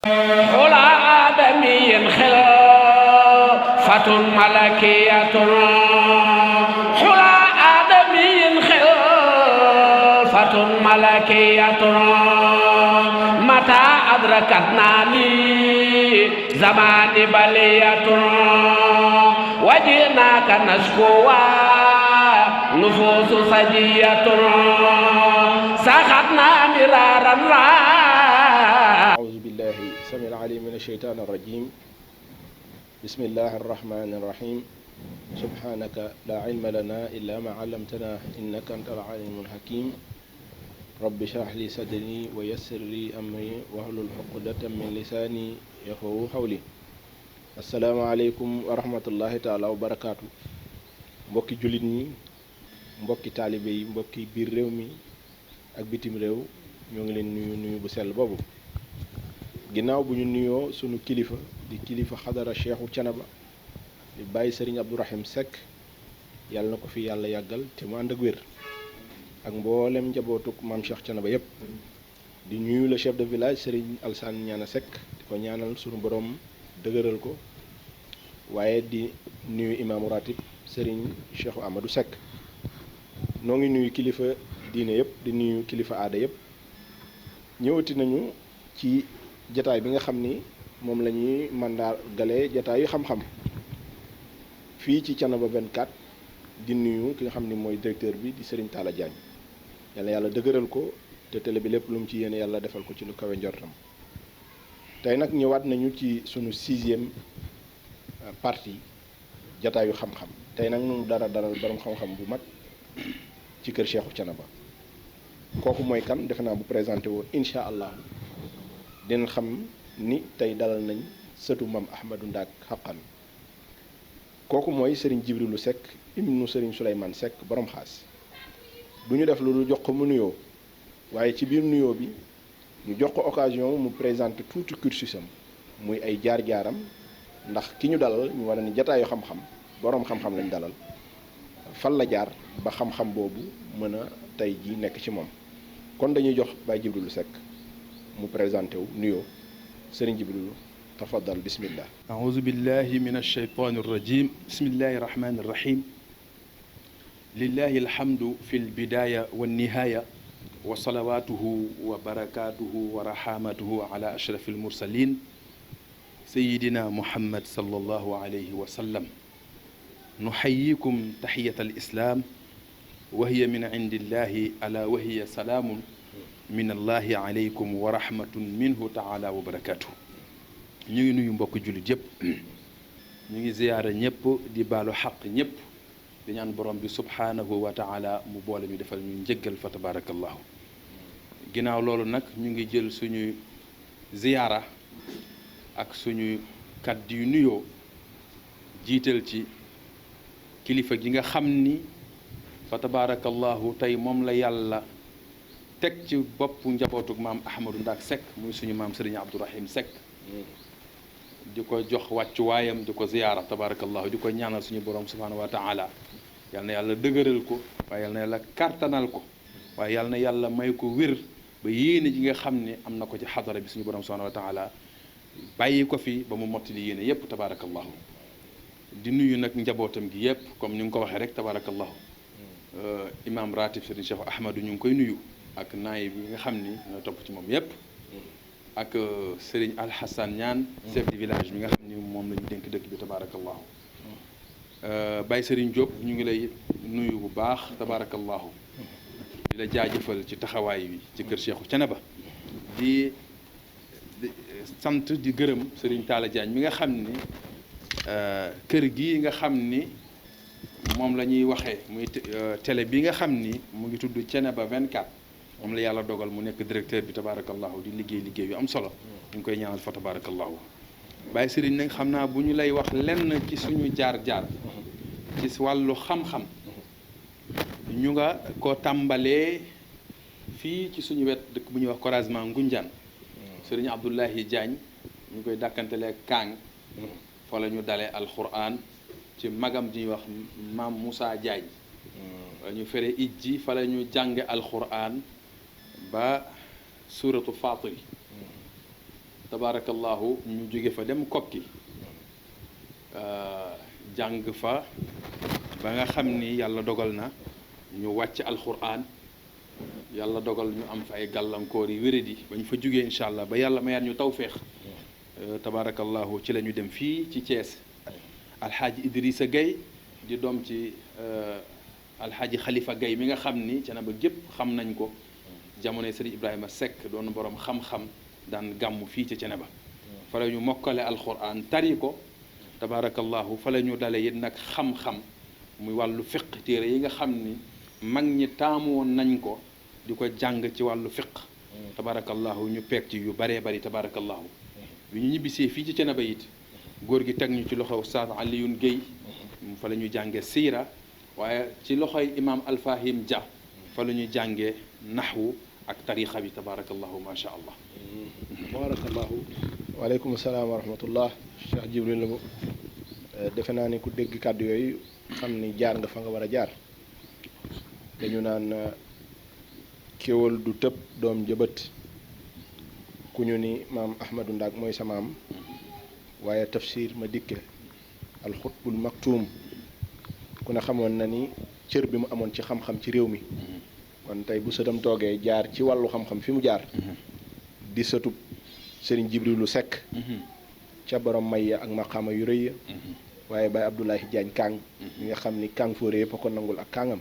حلى آدمي خلافة ملكية حلى آدمي خلافة ملكية متى أدركتناني زمان بلية وجئناك نشكوى نفوس سجية سخطنا مرارا أعوذ بالله السميع العليم من الشيطان الرجيم بسم الله الرحمن الرحيم سبحانك لا علم لنا إلا ما علمتنا إنك أنت العليم الحكيم رب اشرح لي صدري ويسر لي أمري واحلل عقدة من لساني يفقهوا قولي السلام عليكم ورحمة الله تعالى وبركاته mbokki jullit ñi mbokki taalibe yi mbokki biir réew mi ak bitim réew ñoo ngi leen nuyu bu sell boobu ginnaaw bu ñu nuyoo sunu kilifa di kilifa xadara Cheikhu Thiénaba di bàyyi Serigne Abdourahim Seck yàlla na ko fi yàlla yàggal te mu ànd ak wér ak mboolem njabootuk maam Cheikh Thiénaba yépp di nuyu le chef de village Serigne Alsane Ñaana Seck di ko ñaanal sunu borom dëgëral ko waaye di nuyu imaamu ratib Serigne Cheikh Amadou Seck noo ngi nuyu kilifa diine yëpp di nuyu kilifa aada yëpp ñëwati nañu ci jataay bi nga xam ni moom la ñuy mandargale jataayu xam-xam fii ci Thiénaba 24 di nuyu ki nga xam ni mooy directeur bi di Serigne Talla Diagne yàlla yàlla dëgëral ko te télé bi lépp lu mu ci yéene yàlla defal ko ci lu kawe njortam tey nag ñëwaat nañu ci sunu 6e partie jataayu xam-xam tey nag nu dalal borom xam-xam bu mag ci kër Cheikhu Thiénaba kooku mooy kan defe naa bu présenté woo incha allah dina xam ni tey dalal nañ sëtu mam Ahmadou Ndaak Xaqan kooku mooy Serigne Jibrilu Seck ibnu Serigne Souleymane Seck borom xaas du ñu def loolu jox ko mu nuyoo waaye ci biir nuyoo bi ñu jox ko occasion mu présenté tuuti cursusam muy ay jaar-jaaram ndax ki ñu dalal ñu war a ni jataayu xam-xam borom xam-xam lañ dalal fan la jaar ba xam-xam boobu mën a tey ji nekk ci moom kon dañuy jox Baye Jibrilu Seck mu présenté wu nuyoo Serigne Jibrilu tafaddal bismillah أعوذ بالله من الشيطان الرجيم بسم الله الرحمن الرحيم لله الحمد في البداية والنهاية وصلواته وبركاته ورحمته على أشرف المرسلين سيدنا محمد صلى الله عليه وسلم نحييكم تحية الإسلام وهي من عند الله ألا وهي سلام من الله عليكم ورحمة منه تعالى وبركاته ñu ngi nuyu mbokk jullit yëpp ñu ngi ziyaara ñëpp di baalu xaq ñëpp di ñaan borom bi subhaanahu wa taala mu boole ñu defal ñu njëggal fa tabarakallahu ginnaaw loolu nag ñu ngi jël suñu ziyaara ak suñu kàddu yu nuyoo jiital ci kilifa gi nga xam ni fa tabarakallahu tey moom la yàlla teg ci boppu njabootug maam Ahmadou Ndaak Seck muy suñu maam Serigne Abdourahim Seck di ko jox wàccuwaayam di ko ziyaara tabarakallahu di ko ñaanal suñu borom subhanahu wa taala yal na yàlla dëgëral ko waaye yal na yàlla kartanal ko waaye yal na yàlla may ko wér ba yéene ji nga xam ne am na ko ci xadara bi suñu borom subhanahu wa taala bàyyi ko fi ba mu mottali yéene yépp tabarakallahu di nuyu nag njabootam gi yépp comme ni nga ko waxee rek tabarakallahu imam ratib Serigne Cheikh Ahmadou ñu ngi koy nuyu ak naayib yi nga xam ni ñoo topp ci moom yépp ak Serigne Alhassan Ñaan chef de village bi nga xam ni moom la ñu dénk dëkk bi tabarakallahu Baye Serigne Diop ñu ngi lay nuyu bu baax tabarakallahu di la jaajëfal ci taxawaay bi ci kër Cheikhu Thiénaba di sant di gërëm Serigne Talla Diagne mi nga xam ni kër gi nga xam ni moom la ñuy waxee muy télé bi nga xam ni mu ngi tudd Thiénaba 24 moom la yàlla dogal mu nekk directeur bi tabarakallahu di liggéey yu am solo ñu ngi koy ñaanal fa tabarakallahu Baye Serigne nag xam naa bu ñu lay wax lenn ci suñu jaar-jaar ci wàllu xam-xam ñu nga ko tàmbalee fii ci suñu wet dëkk bu ñuy wax croisement Ngunjaan Serigne Abdoulahi Diagne ñu koy dàkkantelee Kaang fa la ñu dalee alquran ci magam ji ñuy wax maam Moussa Diagne la ñu fere ijji fa la ñu jànge alquran ba suratu Faatiri tabaarakallahu ñu jóge fa dem kokki jàng fa ba nga xam ni yàlla dogal na ñu wàcc alxuraan yàlla dogal ñu am fa ay gàllankoor yi wéradi ba ñu fa jógee incha allah ba yàlla mayaat ñu tawféex tabaarakallahu ci la ñu dem fii ci Thiès alxaaji Idrissa Gueye di doom ci alxaaji Khalifa Gueye mi nga xam ni Thiénaba gépp xam nañ ko jamonoy Sëriñ Ibrahima Seck doon borom xam-xam daan gàmmu fii ci Thiénaba fa la ñu mokkale alxuraan tari ko tabaarakallahu fa la ñu dale it nag xam-xam muy wàllu fiq téere yi nga xam ni mag ñi taamu woon nañ ko di ko jàng ci wàllu fiq tabaarakallahu ñu peeg ci yu baree bari tabaarakallahu bi ñu ñibbisee fii ci Thiénaba it góor gi teg ñu ci loxo Oustaz Alioune Guèye fa la ñu jàngee siira waaye ci loxoy imam Alfahim Dia fa la ñu jàngee naxwu ak tarixa bi tabaarakallahu ma sha allah tabarakallahu waaleykum salaam wa rahmatullah Cheikh Jibril la defe naa ni ku dégg kàddu yooyu xam ni jaar nga fa nga war a jaar dañu naan kéwal du tëb doom jëbët ku ñu ni maam Ahmadou Ndak mooy sa maam waaye tafsir ma dikke alxutbul maktuum ku ne xamoon na ni cër bi mu amoon ci xam-xam ci réew mi kon tey bu sëtam toogee jaar ci wàllu xam-xam fi mu jaar di sëtub Serigne Jibrilu Seck ca borom may ya ak maqaama yu rëy ya waaye Baye Abdoulaye Diagne Kang mi nga xam ni Kang Fóore yëpp a ko nangul ak kàngam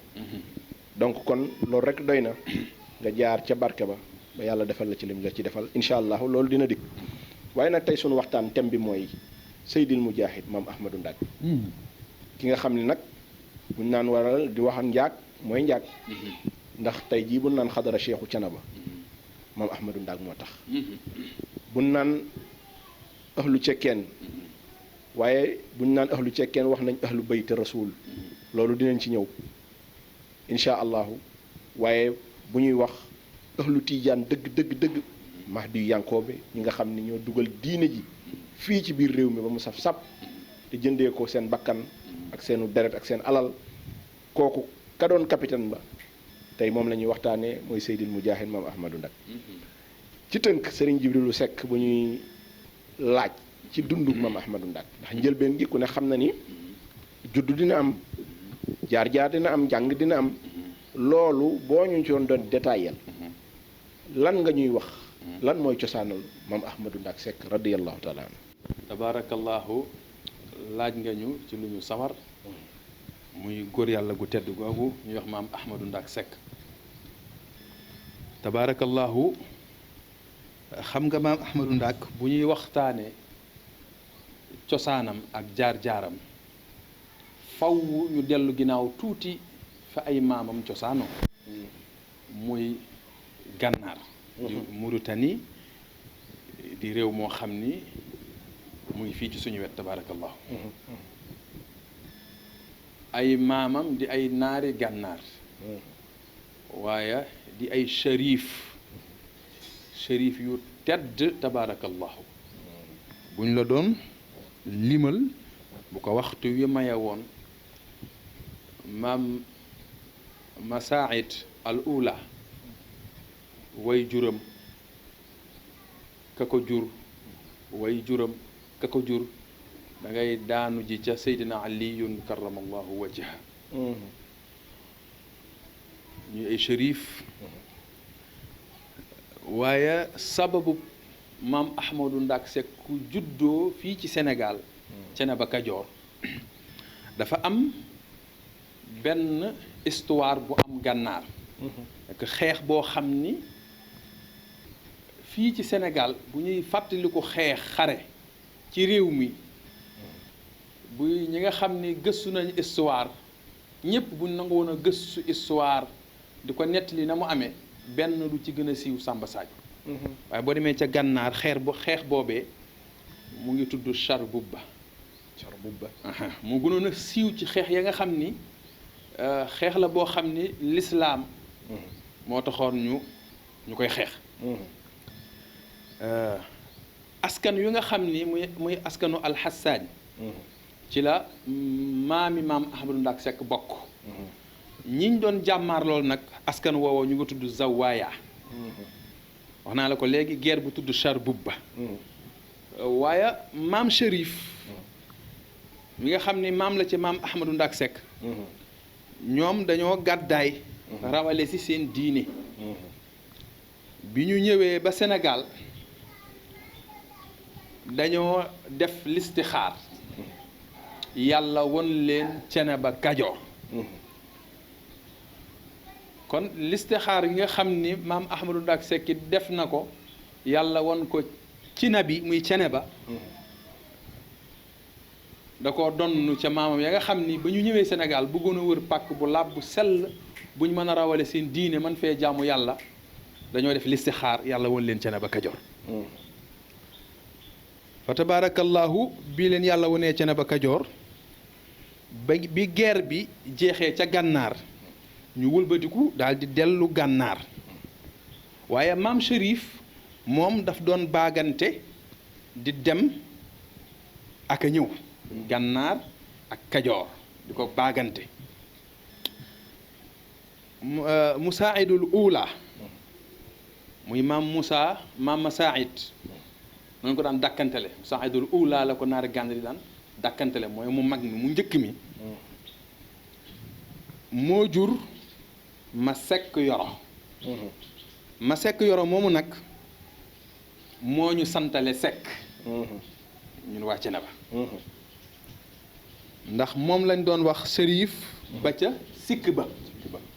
donc kon loolu rek doy na nga jaar ca barke ba ba yàlla defal la ci lim la ci defal incha allah loolu dina dikk waaye nag tey sunu waxtaan thème bi mooy Seydil Mujahid maam Ahmadou Ndak ki nga xam ni nag buñ naan waral di waxan njaag mooy njaag ndax tey jii buñ naan xadara Cheikhu Thiénaba maam Ahmadou Ndak moo tax buñ naan ahlu cekkeen waaye buñ naan ahlu cekkeen wax nañ ahlu bayt rasul loolu dinañ ci ñëw incha allahu waaye bu ñuy wax ahlu tiijaan dëgg Mahdi Yankoobe ñi nga xam ni ñoo dugal diine ji fii ci biir réew mi ba mu saf sap te jëndee ko seen bakkan ak seenu deret ak seen alal kooku ka doon capitaine ba tey moom la ñuy waxtaanee mooy Seydil Mujahid maam Ahmadou Ndak ci tënk Serigne Jibrilu Seck bu ñuy laaj ci dundug maam Ahmadou Ndak ndax njëlbeen gi ku ne xam na ni juddu dina am jaar-jaar dina am njàng dina am loolu boo ñu ci doon détaillé lan nga ñuy wax lan mooy cosaanal maam Ahmadou Ndak Seck radiyallahu taala anhu tabaarakallahu laaj nga ñu ci lu ñu sawar muy góor yàlla gu tedd googu ñuy wax maam Ahmadou Ndak Seck tabaarakallahu xam nga maam Ahmadou Ndak bu ñuy waxtaanee cosaanam ak jaar-jaaram faw ñu dellu ginnaaw tuuti fa ay maamam cosaanoo muy gànnaar di Mauritanie di réew moo xam ni mu ngi fii ci suñu wet tabaarakallahu ay maamam di ay naari gànnaar waaye di ay shérif yu tedd tabaarakallahu buñ la doon limal bu ko waxtu wi maye woon maam Masaid al ula way juram ka ko jur way juram ka ko jur da ngay daanu ji ca Seydina Aliyun karamallahu wajha ñu ay shérif waaye sababu maam Ahmadou Ndak Seck ku juddoo fii ci Sénégal Thiénaba Kajoor dafa am benn histoire bu am gànnaar ak xeex boo xam ni fii ci Sénégal bu ñuy fàttaliku xeex xare ci réew mi bu ñi nga xam ni gëstu nañu histoire ñëpp buñ nangu woon a gëstu histoire di ko nettali na mu amee benn lu ci gën a siiw Samba Sadio waaye boo demee ca gànnaar xeex boobee mu ngi tudd Charbubba mu gënoon a siiw ci xeex ya nga xam ni xeex la boo xam ni lislaam moo taxoon ñu koy xeex askan yu nga xam ni muy askanu alxassaañ ci la maam Ahmadou Ndak Seck bokk ñiñ doon jàmmaar loolu nag askan woowoo ñu nga tudd Zawaaya wax naa la ko léegi guerre bu tudd Charbubba waaye maam Chérif mi nga xam ni maam la ci maam Ahmadou Ndak Seck ñoom dañoo gàddaay rawale ci seen diine bi ñu ñëwee ba Sénégal dañoo def listixaar yàlla won leen Ceneba Kajoor kon listixaar yi nga xam ni maam Ahmadou Ndak Seck def na ko yàlla won ko ci nabi muy Ceneba da ko donn ca maamam ya nga xam ni ba ñu ñëwee Sénégal bëggoon a wër pàkk bu làbb bu sell bu ñu mën a rawale seen diine man fee jaamu yàlla dañoo def listixaar yàlla won leen Ceneba Kajoor fa tabarakallahu bii leen yàlla wonee Ceneba Kajoor ba bi guerre bi jeexee ca gànnaar ñu wëlbatiku daal di dellu gànnaar waaye maam Chérif moom daf doon baagante di dem ak a ñëw gànnaar ak Kajoor di ko baagante Musaaidul Ula muy maam Moussa maam Masaid noonu ko daan dàkkantele Musaaidul Ula la ko naari gànn di daan dàkkantele mooy mu mag mi mu njëkk mi moo jur ma sekk yoro ma sekk yoro moomu nag moo ñu santale sekk ñun waa Ceneba ndax moom lañ doon wax sërif ba ca sikk ba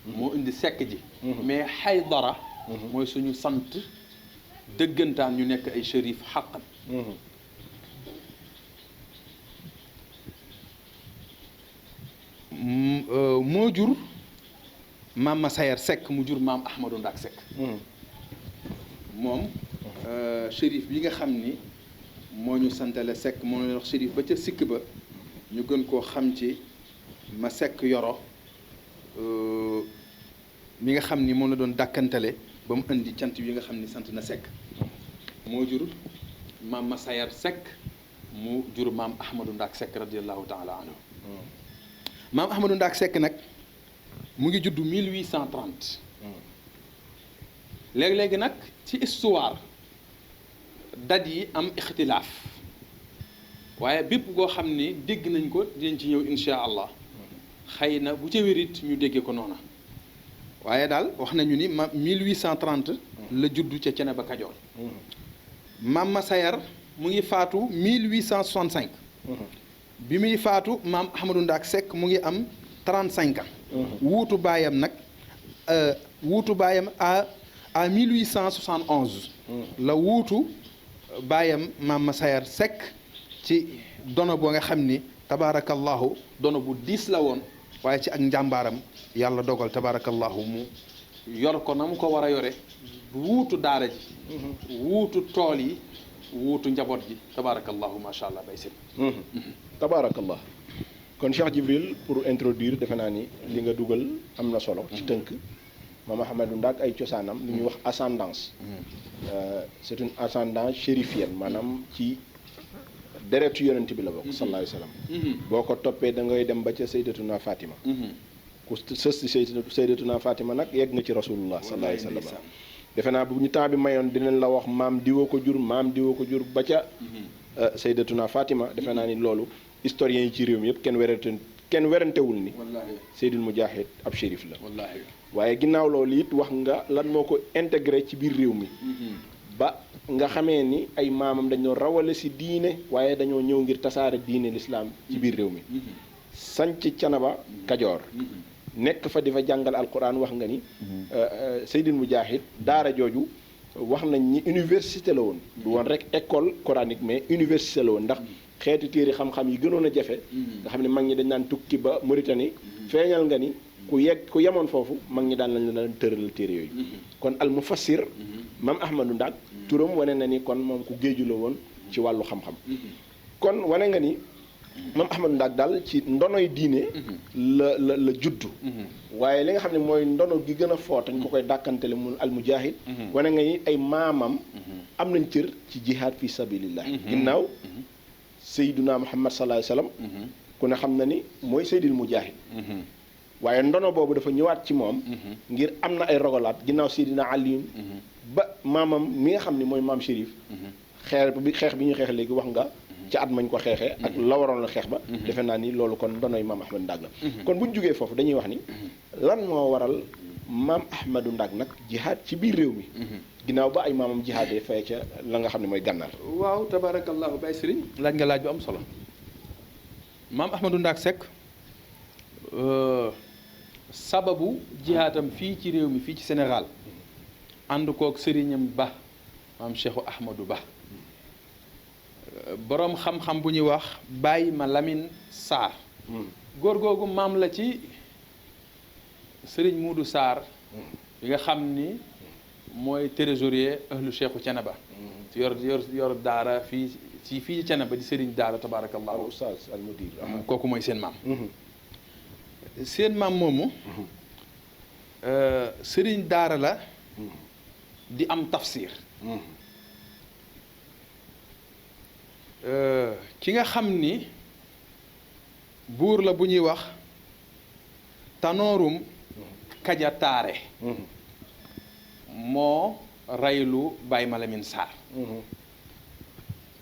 moo indi sekk ji mais Haydara mooy suñu sant dëggantaan ñu nekk ay sërif xaqan moo jur maam Massayer Seck mu jur maam Ahmadou Ndak Seck moom shérif bi nga xam ni moo ñu santale Seck moo leen wax shérif ba ca sikk ba ñu gën koo xam ci ma Seck yoro mi nga xam ni moom la doon dàkkantale ba mu indi cant yi nga xam ni sant na Seck moo jur maam Massayer Seck mu jur maam Ahmadou Ndak Seck radiallahu taala anhu maam Ahmadou Ndak Seck nag mu ngi judd 1830 léegi-léegi nag ci histoire date yi am ixtilaaf waaye bépp goo xam ni dégg nañ ko dinañ ci ñëw insha allah xëy na bu ca wérit ñu déggee ko noona waaye daal wax nañu ni ma 1830 la judd ca Ceneba Kajoor maam Massayer mu ngi faatu 1865 bi muy faatu maam Ahmadou Ndak Seck mu ngi am 35 ans wuutu baayam nag à 1871 la wuutu baayam maam Massayer Seck ci dono boo nga xam ni tabaarakallahu dono bu diis la woon waaye ci ak njàmbaaram yàlla dogal tabaarakallahu mu yor ko na mu ko war a yore wuutu daara ji wuutu tool yi wuutu njaboot ji tabaarakallahu macha allah bay seen tabaarakallah kon Cheikh Djibril pour introduire defe naa ni li nga dugal am na solo ci tënk maam Ahmadou Ndak ay cosaanam lu ñuy wax ascendance c'est une ascendance chérifienne maanaam ci deretu yonent bi la bokk sallallahu alayhi wa sallam boo ko toppee da ngay dem ba ca sayyidatuna Fatima ku sës ci sayyidatuna Fatima nag yegg nga ci rasulullah sallallahu alayhi wa sallam defe naa bu ñu temps bi mayoon dinañ la wax maam diwoo ko jur maam diwoo ko jur ba ca sayyidatuna Fatima defe naa ni loolu historiens yi ci réew mi yëpp kenn werantewul ni Seydil Mujahid ab shérif la waaye ginnaaw loolu it wax nga lan moo ko intégré ci biir réew mi ba nga xamee ni ay maamam dañoo rawale si diine waaye dañoo ñëw ngir tasaare diine lislaam ci biir réew mi sanc Ceneba Kajoor nekk fa di fa jàngal alquran wax nga ni Seydil Mujahid daara jooju wax nañ ni université la woon du woon rek école coranique mais université la woon ndax xeeti téere xam-xam yi gënoon a jafe nga xam ne mag ñi dañ naan tukki ba Mauritanie feeñal nga ni ku yemoon foofu mag ñi daan lañ la daan tëralal téere yooyu kon al mufassir maam Ahmadou Ndak turam wane na ni kon moom ku géeju la woon ci wàllu xam-xam kon wane nga ni maam Ahmadou Ndak daal ci ndonoy diine la juddu waaye li nga xam ne mooy ndono gi gën a foot ñu ko koy dàkkantele mu al mujahid wane nga ni ay maamam am nañ cër ci jihaad fi sabilillah ginnaaw Seydina Muhammad sallallahu alayhi wa sallam ku ne xam na ni mooy Seydil Mujahid waaye ndono boobu dafa ñëwaat ci moom ngir am na ay rogalaat ginnaaw Seydina Aliyun ba maamam mi nga xam ni mooy maam Chérif xeex bi ñu xeex léegi wax nga ci at mañ ko xeexee ak la waroon la xeex ba defe naa ni loolu kon donoy maam Ahmadou Ndak la kon bu ñu jógee foofu dañuy wax ni lan moo waral maam Ahmadou Ndak nag jihaad ci biir réew mi ginnaaw ba ay maamam jihaadee fay ca la nga xam ne mooy gànnaar. waaw tabarakallahu Baye Serigne laaj nga laaj bu am solo maam Ahmadou Ndak Seck sababu jihaatam fii ci réew mi fii ci Sénégal ànd kook sëriñam ba maam Cheikhu Ahmadou Ba boroom xam-xam bu ñuy wax Baye ma Lamine Sarr góor googu maam la ci sëriñ Muudu Sarr bi nga xam ni mooy trésorier ahlu Cheikhu Thiénaba yor daara fii ci Thiénaba di sëriñ daara tabarakallahu oustaz al mudir kooku mooy seen maam seen maam moomu sëriñ daara la di am tafsir ki nga xam ni buur la bu ñuy wax Tanoorum Kaja Taare moo reylu Baye Malamine Sarr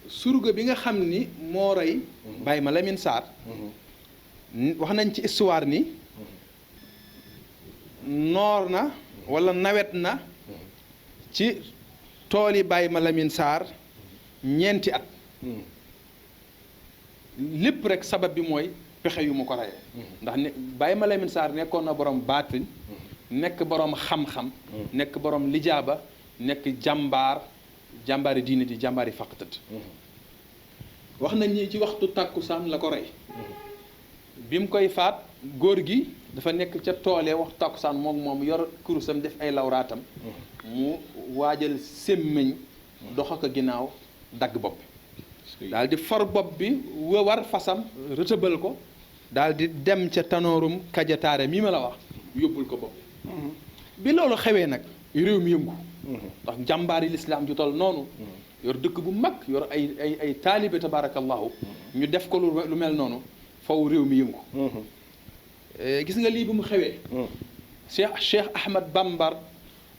surga bi nga xam ni moo rey Baye Malamine Sarr wax nañ ci histoire ni noor na walla nawet na ci tooli Baye Malamine Sarr ñeenti at lépp rek sabab bi mooy pexe yu mu ko reyee ndax ne Baye Malamine Sarr nekkoon na borom baatin nekk borom xam-xam nekk borom lijaaba nekk jàmbaari diine di jàmbaari faqtët wax nañ ni ci waxtu tàkkusaan la ko rey bi mu koy faat góor gi dafa nekk ca toolee waxtu tàkkusaan moom yor kurusam def ay lawraatam mu waajal sémmiñ dox ko ginnaaw dagg bopp daal di for bopp bi war fasam rëtëbal ko daal di dem ca Tanoorum Kaja Taare mii ma la wax yóbbul ko bopp bi loolu xewee nag réew mi yëngu ndax jàmbaari lislaam ju toll noonu yor dëkk bu mag yor ay taalibe tabarakallahu ñu def ko lu mel noonu faw réew mi yëngu gis nga lii bu mu xewee Cheikh Ahmad Bambar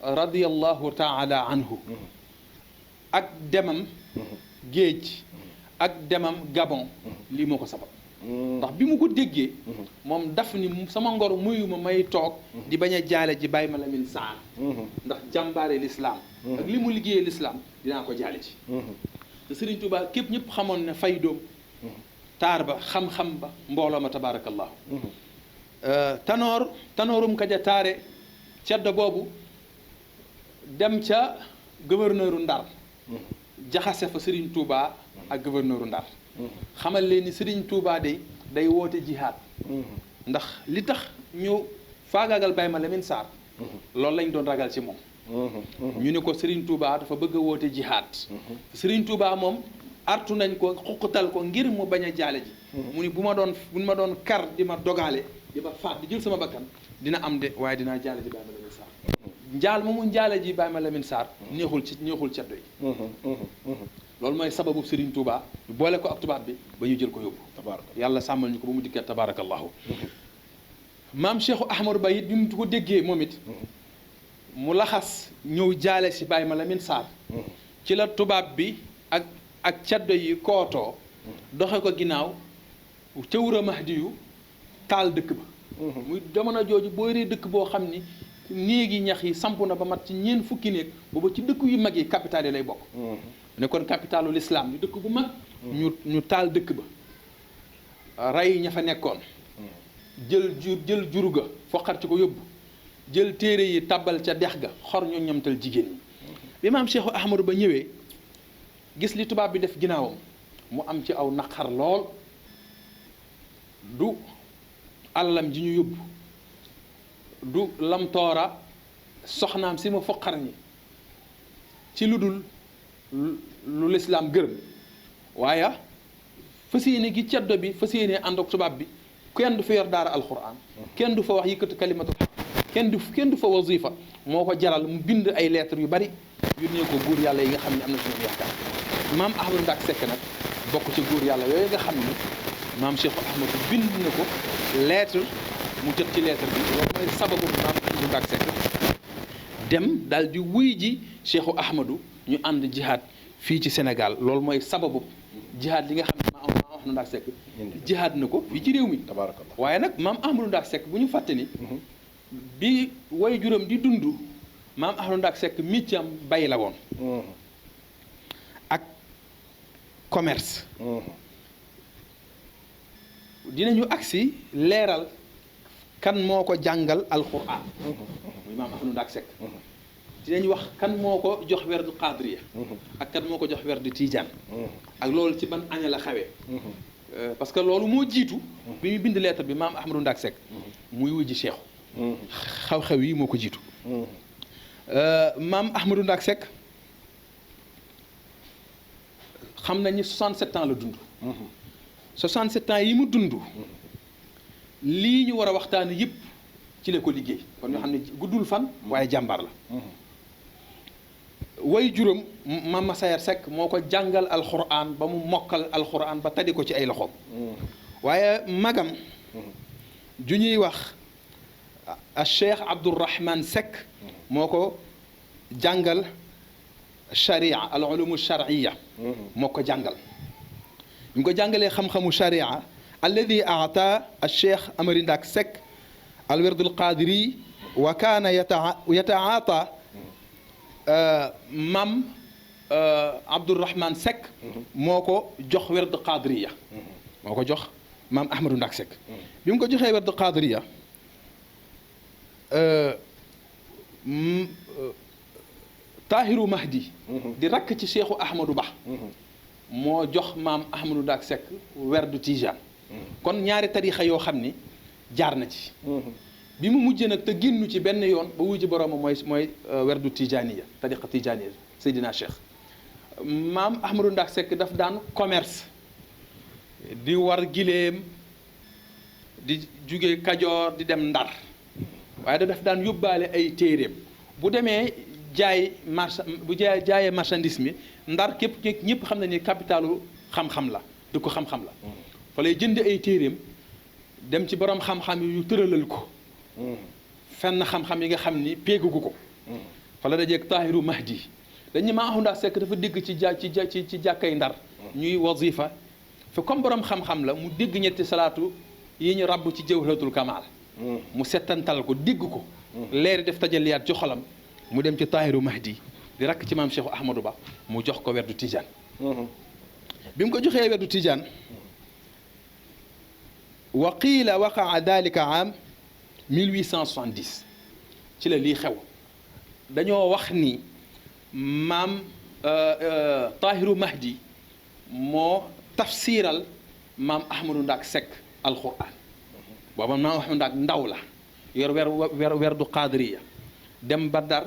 radiyallahu taala anhu ak demam géej ak demam Gabon lii moo ko sabab ndax bi mu ko déggee moom daf ni sama ngor muyu ma may toog di bañ a jaale ji Baye Malamine Sarr ndax jàmbaare lislaam ak li mu liggéeyee lislaam dinaa ko jaale ci te Serigne Touba képp ñëpp xamoon ne fay doom taar ba xam-xam ba mbooloo ma tabarakallahu Tanoorum Kaja Taare ceddo boobu dem ca gouverneuru Ndar jaxase fa Serigne Touba ak gouverneuru Ndar xamal leen ni Serigne Touba day woote jihaad ndax li tax ñu faagaagal Baye Malamine Sarr loolu lañ doon ragal ci moom ñu ne ko Serigne Touba dafa bëgg a woote jihaad Serigne Touba moom artu nañ ko xuqutal ko ngir mu bañ a jaale ji mu ni bu ma doon kar di ma dogaale di ma faat di jël sama bakkan dina am de waaye dinaa jaale ji Baye Malamine Sarr njaal moomu njaale ji Baye Malamine Sarr neexul ceddo yi loolu mooy sababu Serigne Touba ñu boole ko ak tubaab bi ba ñu jël ko yóbbu yàlla sàmmal ñu ko ba mu dikkee tabarakallahu maam Cheikhu Ahmadou Ba it bi mu ko déggee moom it mu laxas ñëw jaale si Baye Malamine Sarr ci la tubaab bi ak ceddo yi kootoo doxe ko ginnaaw ca Wuro Mahdi yu taal dëkk ba muy jamono jooju boo yoree dëkk boo xam ni néegi ñax yi samp na ba mat ci ñeent fukki néeg booba ci dëkk yu mag yi capital yi lay bokk ne kon capitalu l'islam di dëkk bu mag ñu taal dëkk ba rey ña fa nekkoon jël juru ga foqar ci ko yóbbu jël téere yi tabal ca dex ga xor ñu ñamtal jigéen ñi bi maam Cheikhu Ahmadou Ba ñëwee gis li tubaab bi def ginnaawam mu am ci aw naqar lool du alalam ji ñu yóbbu du lam toora soxnaam si ma foqar ñi ci lu dul lu lislaam gërëm waaye fas yéene gi ceddo bi fas yéene ànd ak tubaab bi kenn du fa yor daara alquran kenn du fa wax yëkkati kalimatul xaq kenn du fa wazifa moo ko jaral mu bind ay lettres yu bari yónnee ko góor yàlla yi nga xam ne am na ci ñoom yaakaar maam Ahmadou Ndak Seck nag bokk ci góor yàlla yooyu nga xam ne maam Cheikh Ahmadou bind na ko lettre mu jot ci lettre bi loolu mooy sababu maam Ahmadou Ndak Seck dem daal di wuy ji Cheikhu Ahmadou ñu ànd jihaad fii ci Sénégal loolu mooy sababu jihaad li nga xam ne maam Ahmadou Ndack Seck jihaad na ko fii ci réew mi tabaarakallah. waaye nag maam Ahmadou Ndack Seck bu ñu fàtte ni bi way juróom di dund maam Ahmadou Ndack Seck miccam bay la woon ak commerce dinañu agsi leeral kan moo ko jàngal alquran muy maam Ahmadou Ndack Seck dinañ wax kan moo ko jox werdu qadriya ak kan moo ko jox werdu tijaan ak loolu ci ban année la xawee parce que loolu moo jiitu bi ñu bind lettre bi maam Ahmadou Ndack Seck muy wujji cheikhu xew-xew yi moo ko jiitu maam Ahmadou Ndack Seck xam nañu 67 ans la dund 67 ans yi mu dund lii ñu war a waxtaan yëpp ci la ko liggéey kon ñoo xam ne guddul fan waaye jàmbaar la way juróom Mame Massayer Seck moo ko jàngal alxuraan ba mu mokkal alxuraan ba tadi ko ci ay loxoom waaye magam ju ñuy wax a Cheikh Abdourahman Seck moo ko jàngal sharia al ulumu shar'iyya moo ko jàngal ñu ko jàngalee xam-xamu sharia alladi aata al Cheikh Amary Ndack Seck al werd al qadiri wa kaana yataata maam Abdourahman Seck moo ko jox werd qadiriya moo ko jox maam Ahmadou Ndack Seck bi mu ko joxee werd qadiriya Tahiru Mahdi di rakk ci Cheikhu Ahmadou Ba moo jox maam Ahmadou Ndack Seck werdu tijaan kon ñaari tarixa yoo xam ni jaar na ci bi mu mujjee nag te génnu ci benn yoon ba wujji borooma mooy werdu tijaaniya tariqa tijaaniya Seydina Cheikh maam Ahmadou Ndack Seck daf daan commerce di war giléem di jóge Kajoor di dem Ndar waaye daf daan yóbbaale ay téeréem bu demee jaay jaayee marchandise mi Ndar képp ñëpp xam na ni capitalu xam-xam la du ko xam-xam la fa lay jënd ay téeréem dem ci borom xam-xam yu tëralal ko fenn xam-xam yi nga xam ni péegugu ko fa la dajeeg Tahiru Mahdi dañu Maam Ahmadou Ndack Seck dafa dégg ci ci jàkkay Ndar ñuy wazifa fe comme borom xam-xam la mu dégg ñetti salaatu yi ñu rabb ci Jawharatul Kamal mu settantal ko dégg ko leeri def tajalliyaat ci xolam mu dem ci Tahiru Mahdi di rakk ci maam Cheikh Ahmadou Ba mu jox ko werdu tijaan bi mu ko joxee werdu tijaan wa qiila waqaa dalika am 1870 ci la lii xew dañoo wax ni maam Tahiru Mahdi moo tafsiral maam Ahmadou Ndack Seck alquran booba maam Ahmadou Ndack ndaw la yor werdu qadiriya dem ba Ndar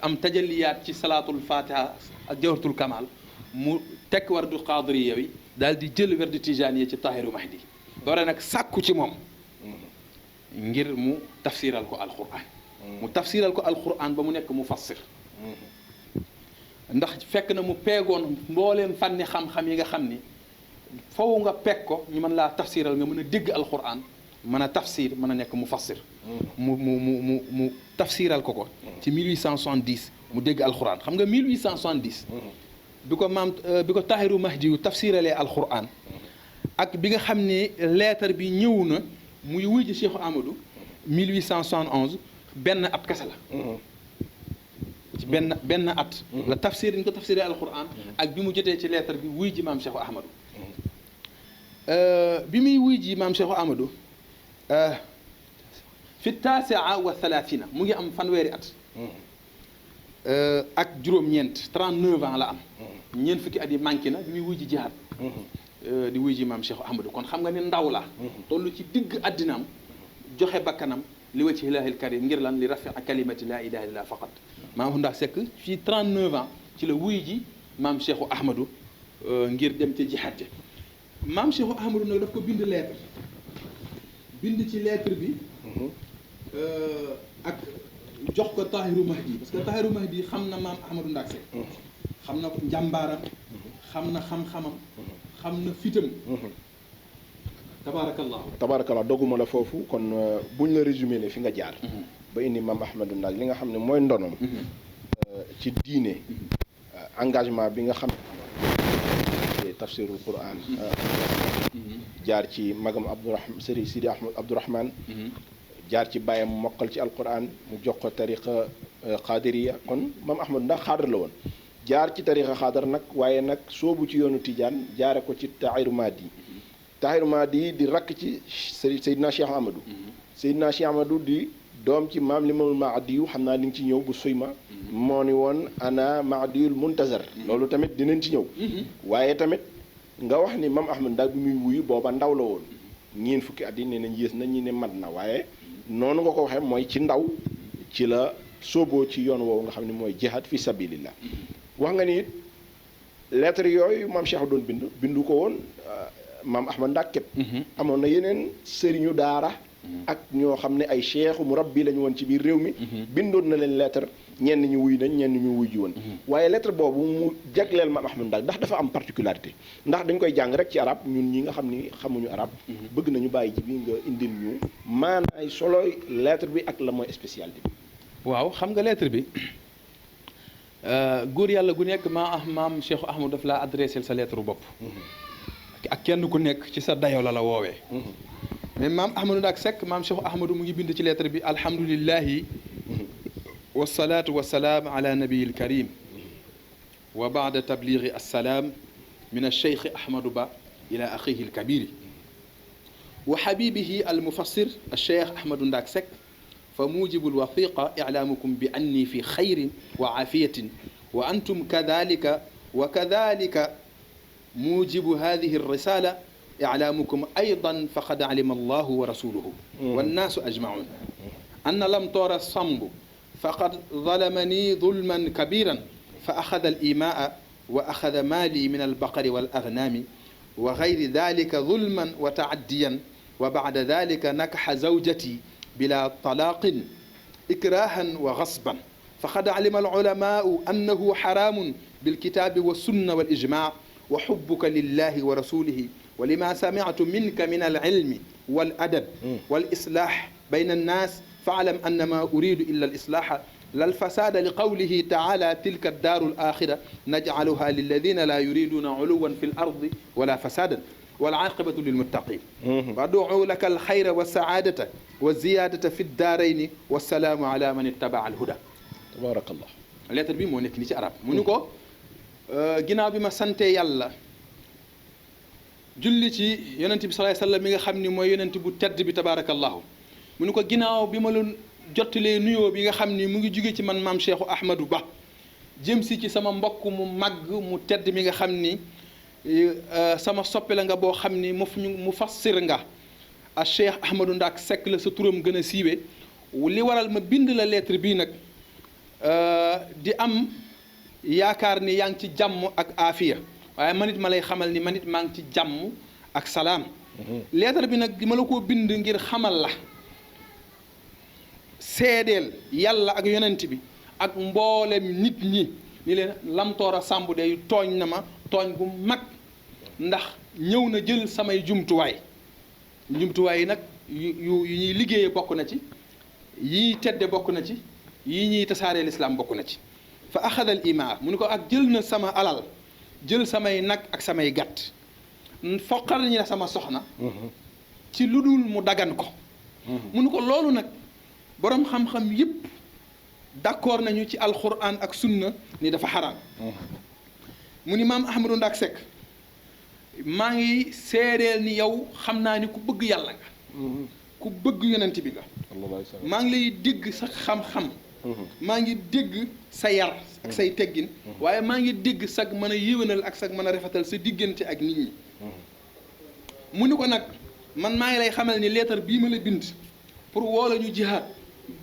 am tajalliyaat ci salaatul fatiha ak jawharatul kamal mu tekk werdu qadiriya wi daal di jël werdu tijaaniya ci Tahiru Mahdi doore nag sàkku ci moom ngir mu tafsiral ko alquran mu tafsiral ko alquran ba mu nekk mu fassir ndax fekk na mu peegoon mbooleem fànni xam-xam yi nga xam ni faw nga peeg ko ñu mën laa tafsiral nga mën a dégg alquran mën a tafsir mën a nekk mu fassir mu tafsiral ko ci 1870 mu dégg alquran xam nga 1870 bi ko maam bi ko Tahiru Mahdi yu tafsiralee alquran ak bi nga xam ni lettre bi ñëw na muy wuy ji Cheikh Amadou 1871 benn at kese la ci benn at la tafsir dañ ko tafsiree alquran ak bi mu jotee ci lettre bi wuy ji maam Cheikh Amadou bi muy wuy ji maam Cheikh Amadou fi taasia wa thalathina mu ngi am fanweeri at ak juróom-ñeent 39 ans la am ñeent fukki at yi manqué na bi muy wuy ji jihaad di wuy ji maam Cheikh Ahmadou kon xam nga ne ndaw la toll ci digg addinaam joxe bakkanam li wajhi ilaahil karim ngir lan li rafi kalimati laa ilaha illallah faqat maam Ahmadou Ndack Seck fii 39 ans ci la wuy ji maam Cheikh Ahmadou ngir dem ci jihaad ja maam Cheikh Ahmadou nag daf ko bind lettre bind ci lettre bi ak jox ko Tahiru Mahdi parce que Tahiru Mahdi xam na maam Ahmadou Ndack Seck xam na njàmbaaram xam na xam-xamam xam na fitam tabaarakallah dogguma la foofu kon buñ la résumé ne fi nga jaar ba indi maam Ahmadou Ndack li nga xam ne mooy ndonom ci diine engagement bi nga xam tafsirul Quran jaar ci magam Abdourahman Sëriñ Sidi Ahmad Abdourahman jaar ci bàyyam mokkal ci alquran mu jox ko tariqa xaadiriya kon maam Ahmad ndax xaadar la woon jaar ci tariqa xaadar nag waaye nag soobu ci yoonu Tijaan jaare ko ci Tahiru Mahdi di rakk ci Seydina Cheikh Amadou Seydina Cheikh Amadou di doom ci maam Limaamul Mahdi yu xam naa li nga ci ñëw bu suyma moo ni woon ana Mahdiyul Muntazar loolu tamit dinañ ci ñëw waaye tamit nga wax ni maam Ahmad Ndak bi muy wuyu booba ndaw la woon ñeen fukki at yi nee nañ yées na ñi ne mat na waaye noonu nga ko waxee mooy ci ndaw ci la sooboo ci yoon woowu nga xam ne mooy jihaad fi sabilillah wax nga ni it lettre yooyu maam Cheikh doon bindu ko woon maam Ahmad Ndak képp amoon na yeneen sëriñu daara ak ñoo xam ne ay cheikhu murabbi lañu woon ci biir réew mi bindoon na leen lettre ñenn ñu wuy nañ ñenn ñu wuy ji woon waaye lettre boobu mu jagleel maam Ahmad Ndak ndax dafa am particularité ndax dañ koy jàng rek ci arab ñun ñi nga xam ni xamuñu arab bëgg nañu bàyyi ci bi nga indil ñu maanaay soloy lettre bi ak la mooy spécialité bi waaw xam nga lettre bi góor yàlla gu nekk maam Cheikh Ahmadou daf laa adressé sa lettre bopp ak kenn ku nekk ci sa dayo la woowee mais maam Ahmadou Ndak Seck maam Cheikh Ahmadou mu ngi bind ci lettre bi alhamdulillahi wasalaatu wasalaam ala nabiyi alkarim wa baada tabligi assalaam min alcheikh Ahmadou Ba ila axihi alkabiri wa xabibihi almufassir alcheikh Ahmadou Ndak Seck fa mujibu alwathiqa iclaamukum bi anni fi xayrin wa aafiyatin wa antum kadalika wa kadalika mujibu hadihi alrisala إعلامكم أيضا فقد علم الله ورسوله والناس أجمعون أن لم تور الصنب فقد ظلمني ظلما كبيرا فأخذ الإيماء وأخذ مالي من البقر والأغنام وغير ذلك ظلما وتعديا وبعد ذلك نكح زوجتي بلا طلاق إكراها وغصبا فقد علم العلماء أنه حرام بالكتاب والسنة والإجماع وحبك لله ورسوله ولما سمعت منك من العلم والأدب والإصلاح بين الناس فاعلم أن ما أريد إلا الإصلاح لا الفساد لقوله تعالى تلك الدار الآخرة نجعلها للذين لا يريدون علوا في الأرض ولا فسادا والعاقبة للمتقين وأدعو لك الخير والسعادة والزيادة في الدارين والسلام على من اتبع الهدى تبارك الله lettre bi moo nekk ni ci arab mu ni ko ginnaaw bi ma sante yàlla julli ci yonent bi sallallahu alayhi wasallam mi nga xam ni mooy yonent bu tedd bi tabaarakallahu mu ni ko ginnaaw bi ma la jottalee nuyoo bi nga xam ni mu ngi jóge ci man maam Cheikhu Ahmadou Ba jëm si ci sama mbokk mu màgg mu tedd mi nga xam ni sama soppe la nga boo xam ni mu fassir nga a Cheikh Ahmadou Ndak Seck la sa turam gën a siiwe li waral ma bind la lettre bii nag di am yaakaar ni yaa ngi ci jàmm ak aafiya waaye man it ma lay xamal ni man it maa ngi ci jàmm ak salaam lettre bi nag ma la koo bind ngir xamal la seedeel yàlla ak yonent bi ak mboolem nit ñi ni leen Lamtoora Samb day tooñ na ma tooñ gu mag ndax ñëw na jël samay jumtuwaay yi nag yu ñuy liggéeyee bokk na ci yi tedde bokk na ci yi ñuy tasaaree lislaam bokk na ci fa axadal imaa mu ni ko ak jël na sama alal jël samay nag ak samay gàtt foqal ñi la sama soxna ci lu dul mu dagan ko mu ni ko loolu nag boroom xam-xam yépp d'accord nañu ci alquran ak sunna ni dafa xaraam mu ni maam Ahmadou Ndak Seck maa ngi seedeel ni yow xam naa ni ku bëgg yàlla nga ku bëgg yonent bi nga maa ngi lay dégg sa xam-xam maa ngi dégg sa yar ak say teggin waaye maa ngi dégg sag mën a yéwénal ak sag mën a rafetal sa diggante ak nit ñi mu ni ko nag man maa ngi lay xamal ni leetar bii ma la bind pour woo la ñu jihaad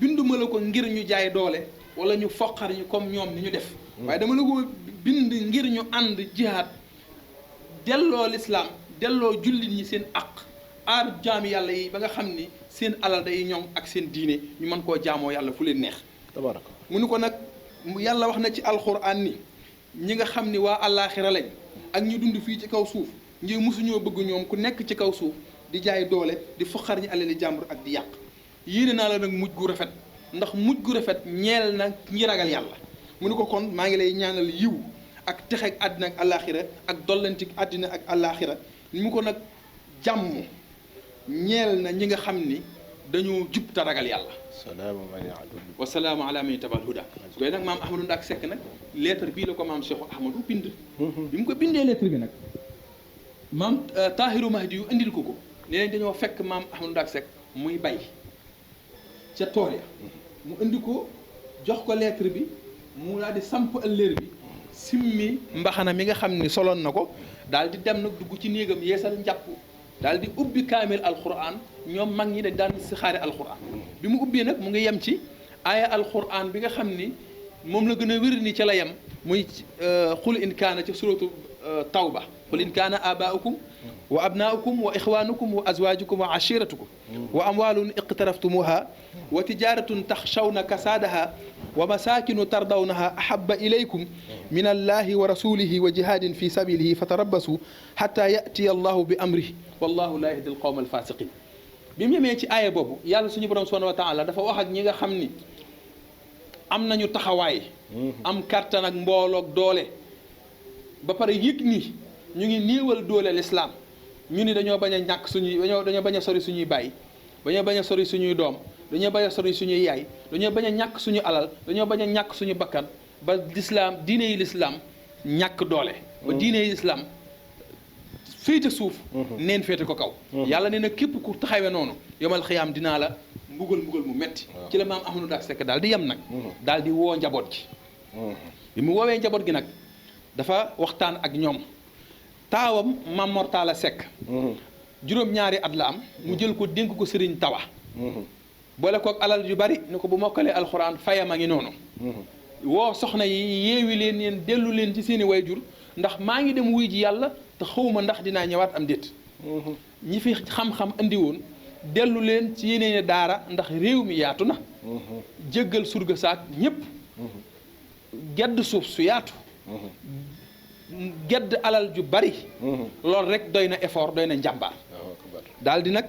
binduma la ko ngir ñu jaay doole wala ñu foqar ñu comme ñoom ni ñu def waaye dama la ko bind ngir ñu ànd jihaad delloo lislaam delloo jullit ñi seen aq aar jaami yàlla yi ba nga xam ni seen alal day ñoom ak seen diine ñu mën koo jaamoo yàlla fu leen neex tabaraka mu ni ko nag yàlla wax na ci alxuraan ni ñi nga xam ni waa àllaaxira lañ ak ñu dund fii ci kaw suuf ngir mosuñoo bëgg ñoom ku nekk ci kaw suuf di jaay doole di foqar ñi alali jàmbur ak di yàq yéene naa la nag mujj gu rafet ndax mujj gu rafet ñeel na ñi ragal yàlla mu ni ko kon maa ngi lay ñaanal yiw ak texeeg àddina ak àllaaxira ak dollantik àddina ak àllaaxira mu ko nag jàmm ñeel na ñi nga xam ni dañoo jub te ragal yàlla. wasalaamu ala man ittaba al-huda. koy nag maam Ahmadou Ndack Seck nag lettre bii la ko maam Cheikh Ahmadou bind. bi mu ko bindee lettre bi nag maam Tahiru Mahdi yu indil ko nee nañ dañoo fekk maam Ahmadou Ndack Seck muy bay ca tool ya mu indi ko jox ko lettre bi mu daal di samp ëllëer bi simmi mbaxana mi nga xam ni soloon na ko daal di dem nag dugg ci néegam yeesal njàpp daal di ubbi kaamil alquran ñoom mag ñi dañ daan si xaare alquran bi mu ubbee nag mu ngi yem ci aaya alquran bi nga xam ni moom la gën a wér ni ca la yem muy xul in kaana ca suratu tawba qul in kaana abaaukum wa abnaaukum wa ixwaanukum wa azwaajukum wa ashiratukum wa amwaalun iqtaraftumuha wa tijaratun taxshawna kasaadaha wa masaakinu tardawnaha ahaba ilaykum min allahi wa rasulihi wa jihaadin fi sabilihi fatarabbasu xata yatiya allahu bi amrihi wallahu la yahdi alqawma alfasiqin bi mu yemee ci aaya boobu yàlla suñu borom subhanahu wa taala dafa wax ak ñi nga xam ni am nañu taxawaay am kattan ak mbooloog doole ba pare yëg ni ñu ngi néewal doole lislaam ñu ni dañoo bañ a ñàkk suñuy dañoo bañ a sori suñuy baay dañoo bañ a sori suñuy doom dañoo bañ a sori suñuy yaay dañoo bañ a ñàkk suñu alal dañoo bañ a ñàkk suñu bakkan ba lislaam diine yi lislaam ñàkk doole ba diine yi lislaam féete suuf neen féete ko kaw yàlla nee na képp ku taxawee noonu yomal xiyaam dinaa la mbugal mu metti ci la maam Ahmadou Ndack Seck daal di yem nag daal di woo njaboot gi bi mu woowee njaboot gi nag dafa waxtaan ak ñoom taawam Maam Mor Talla Seck juróom-ñaari at la am mu jël ko dénk ko Sëriñ Tawa boole kook alal yu bari ni ko bu mokkalee alxuraan fayam a ngi noonu woo soxna yi yeewi leen yéen dellu leen ci seeni wayjur ndax maa ngi dem wuy ji yàlla te xawma ndax dinaa ñëwaat am déet ñi fi xam-xam andi woon dellu leen ci yeneen daara ndax réew mi yaatu na jéggal surga saak ñépp gedd suuf su yaatu gedd alal ju bari loolu rek doy na effort doy na njàmbaar daal di nag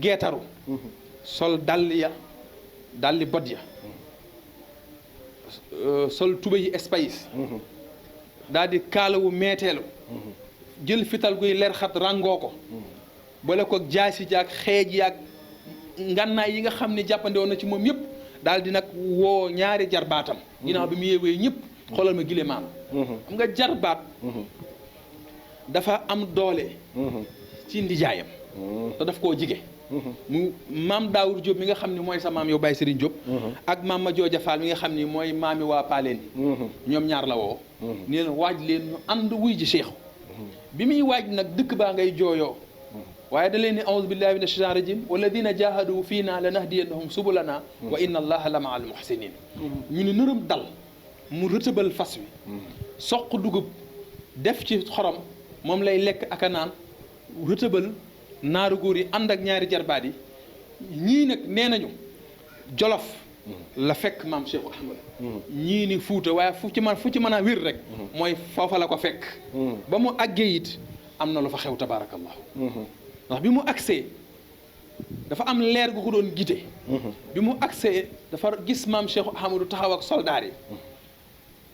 geetaru sol dalli bot ya sol tuba yi espace daal di kaalawu meeteelu jël fital guy leer xat ràngoo ko boole ko jaasi jaak xeej yaak ngànnaay yi nga xam ne jàppande woon na ci moom yëpp daal di nag woo ñaari jarbaatam ginnaaw bi mu yeewee ñëpp xoolal ma gile maam xam nga jarbaat dafa am doole ci ndijaayam te daf koo jige mu maam Daawur Diop mi nga xam ne mooy sa maam yow Baye Serigne Diop ak maam ma Jooja Fall mi nga xam ni mooy maami waa Paaleen ñoom ñaar la woo ni leen waaj leen ñu ànd wuy ji Cheikhu bi muy waaj nag dëkk baa ngay jooyoo waaye da leen ni a'uuzu billahi mina shaytaani rajim walladina jahadu fiina lanahdiyannahum subulana wa inna allaha la maa al muhsinin ñu ne nërëm dal mu rëtëbal fas wi soq dugub def ci xorom moom lay lekk ak a naan rëtëbal naaru góor yi ànd ak ñaari jarbaat yi ñii nag nee nañu jolof la fekk maam Cheikh Ahmad ñii ni Fuuta waaye fu ci mën a wér rek mooy foofa la ko fekk ba mu àggee it am na lu fa xew tabaarakallahu ndax bi mu agsee dafa am leer gu ko doon gite bi mu agsee dafa gis maam Cheikh Ahmadou taxaw ak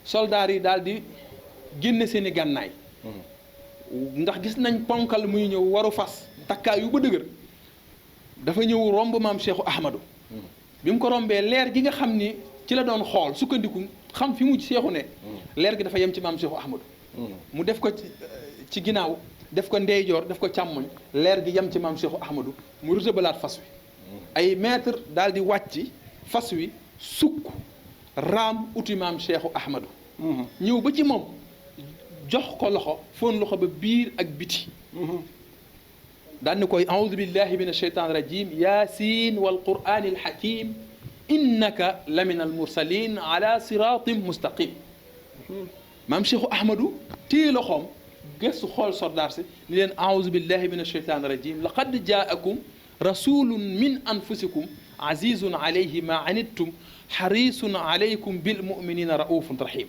soldaar yi daal di génne seeni gànnaay ndax gis nañ ponkal muy ñëw waru fas takkaay yu ba dëgër dafa ñëw romb maam Cheikh Ahmadou bi mu ko rombee leer gi nga xam ni ci la doon xool sukkandiku xam fi mu seexu ne leer gi dafa yem ci maam Cheikh Ahmadou mu def ko ci ginnaaw def ko ndeyjoor def ko càmmoñ leer gi yem ci maam Cheikh Ahmadou mu rëtëbalaat fas wi ay mètre daal di wàcc fas wi sukk raam uti maam Cheikh Ahmadou ñëw ba ci moom jox ko loxo foon loxo ba biir ak biti daan ni koy a'uudu billahi min asheytaan rajim yasin wal qur'an al hakim innaka la min al mursalin ala siratin mustaqim maam Cheikh Ahmadou téye loxoom gëstu xool soldaar si ni leen a'uudu billahi min asheytaan rajim laqad jaakum rasulun min anfusikum azizun alayhi ma anittum xarisun alaykum bil muminina raufun rahim